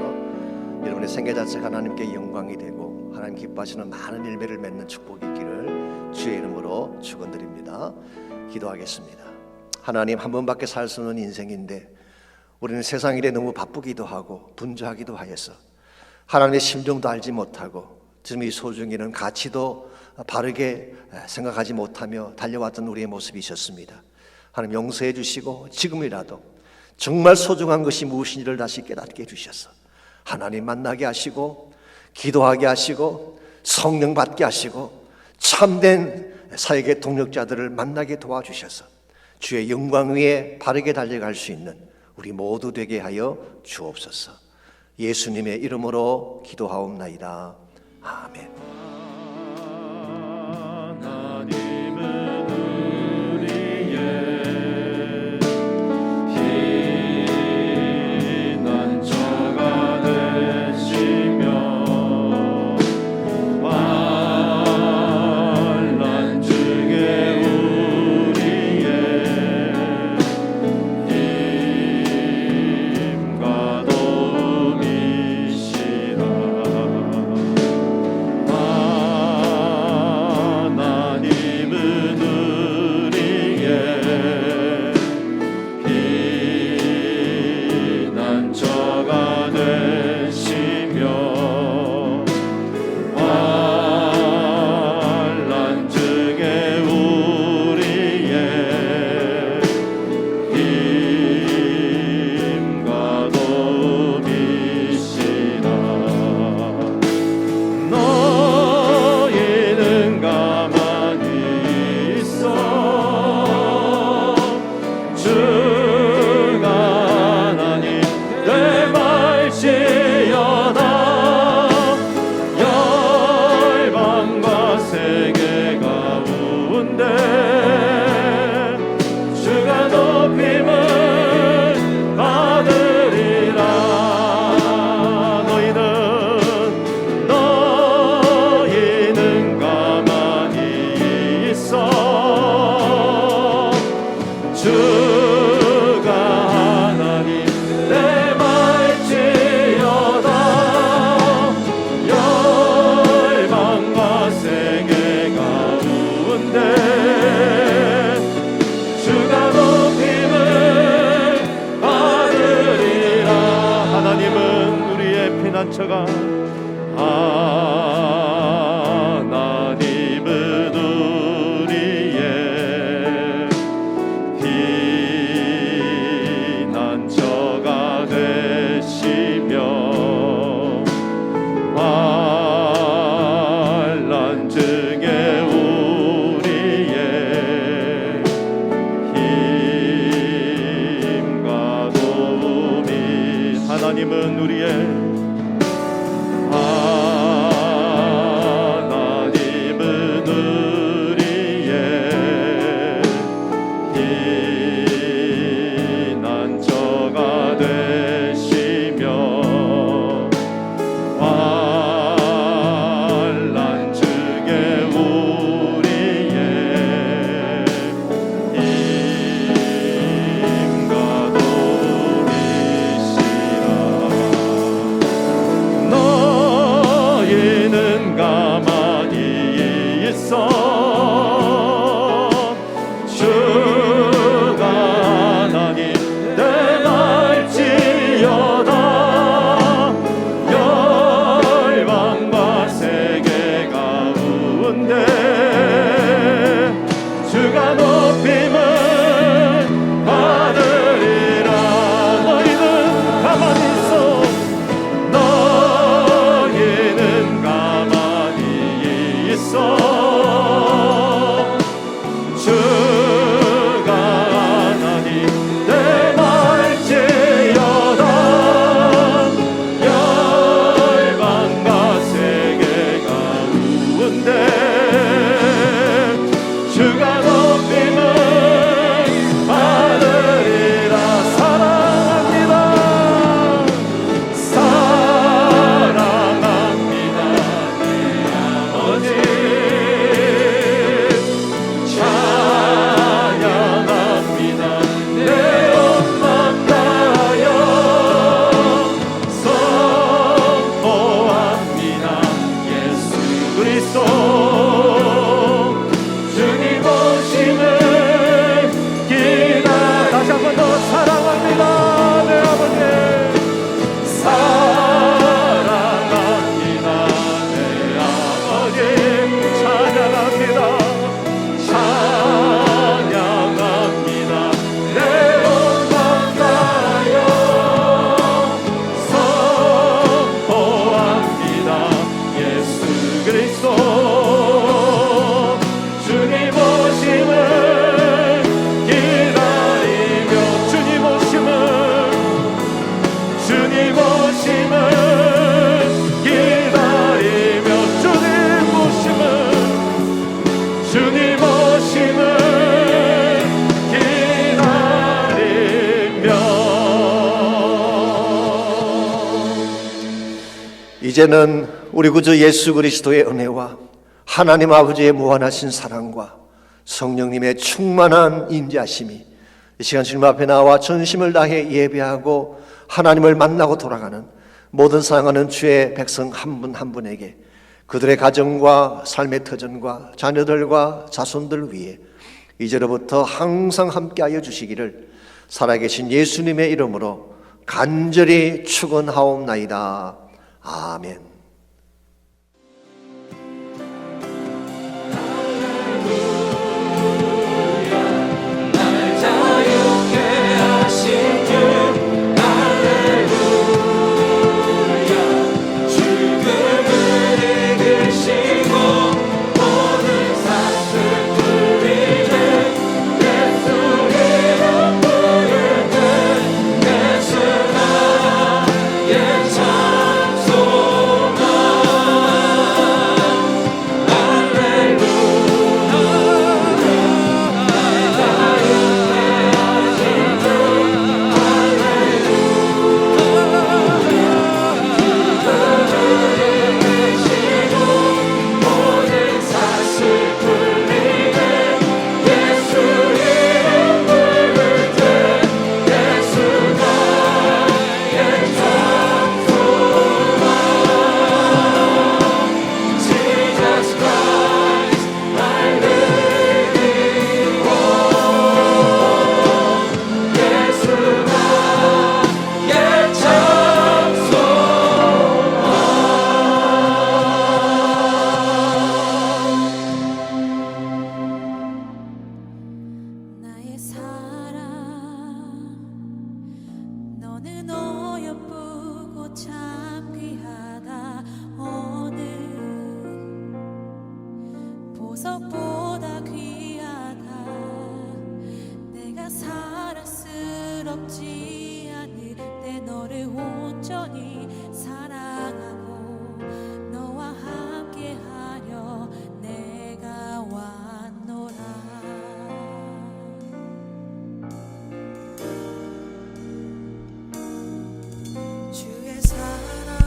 여러분의 생애 자체가 하나님께 영광이 되고 하나님 기뻐하시는 많은 열매를 맺는 축복이 있기를 주의 이름으로 축원드립니다. 기도하겠습니다. 하나님, 한 번밖에 살 수 없는 인생인데 우리는 세상 일에 너무 바쁘기도 하고 분주하기도 하여서 하나님의 심정도 알지 못하고 지금 이 소중이는 가치도 바르게 생각하지 못하며 달려왔던 우리의 모습이 있었습니다. 하나님, 용서해 주시고 지금이라도 정말 소중한 것이 무엇인지를 다시 깨닫게 해주셔서 하나님 만나게 하시고 기도하게 하시고 성령 받게 하시고 참된 사역의 동력자들을 만나게 도와주셔서 주의 영광 위에 바르게 달려갈 수 있는 우리 모두 되게 하여 주옵소서. 예수님의 이름으로 기도하옵나이다. 아멘. 측에 우리의 힘과 도움이 하나님은 우리의 피난처가 되시며 환난 측에 우리의 힘과 도움이시라. 너희는 가만히 있어 주가 하나님 대날지어다. 열방과 세계 가운데 주가 높임을 받으리라. 너희는 가만히 있어. 너희는 가만히 있어 주가 하나님 대날지어다. 열방과 세계 가운데 주가 높임을 받으리라. 사랑합니다. 사랑합니다. 내 아버지 찬양합니다. 내 엄마 따여 선포합니다. 예수 그리스도 주님 오심을 기다. 다시 한 번 더 사랑합니다. 내 아버지 사랑합니다. 내 아버지 찬양합니다. 찬양합니다. 내 엄마 따여 선포합니다. 예수 그리스도 주님 오심을 기다리며 주님 오심을 기다리며 주님 오심을 기다리며. 이제는 우리 구주 예수 그리스도의 은혜와 하나님 아버지의 무한하신 사랑과 성령님의 충만한 인자심이 이 시간 주님 앞에 나와 전심을 다해 예배하고 하나님을 만나고 돌아가는 모든 사랑하는 주의 백성 한 분 한 분에게 그들의 가정과 삶의 터전과 자녀들과 자손들 위해 이제로부터 항상 함께하여 주시기를 살아계신 예수님의 이름으로 간절히 축원하옵나이다. 아멘. 예수 보석보다 귀하다. 내가 사랑스럽지 않을 때 너를 온전히 사랑하고 너와 함께하려 내가 왔노라. 주의 사랑,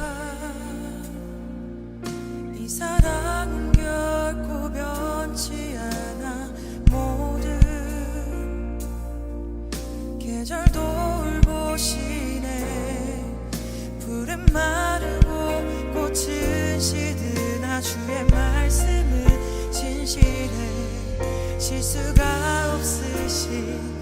이 사랑은 결코 변치 않아. 모든 계절 돌보시네. 푸른 마르고 꽃은 시드나 주의 말씀은 진실해. 실수가 없으신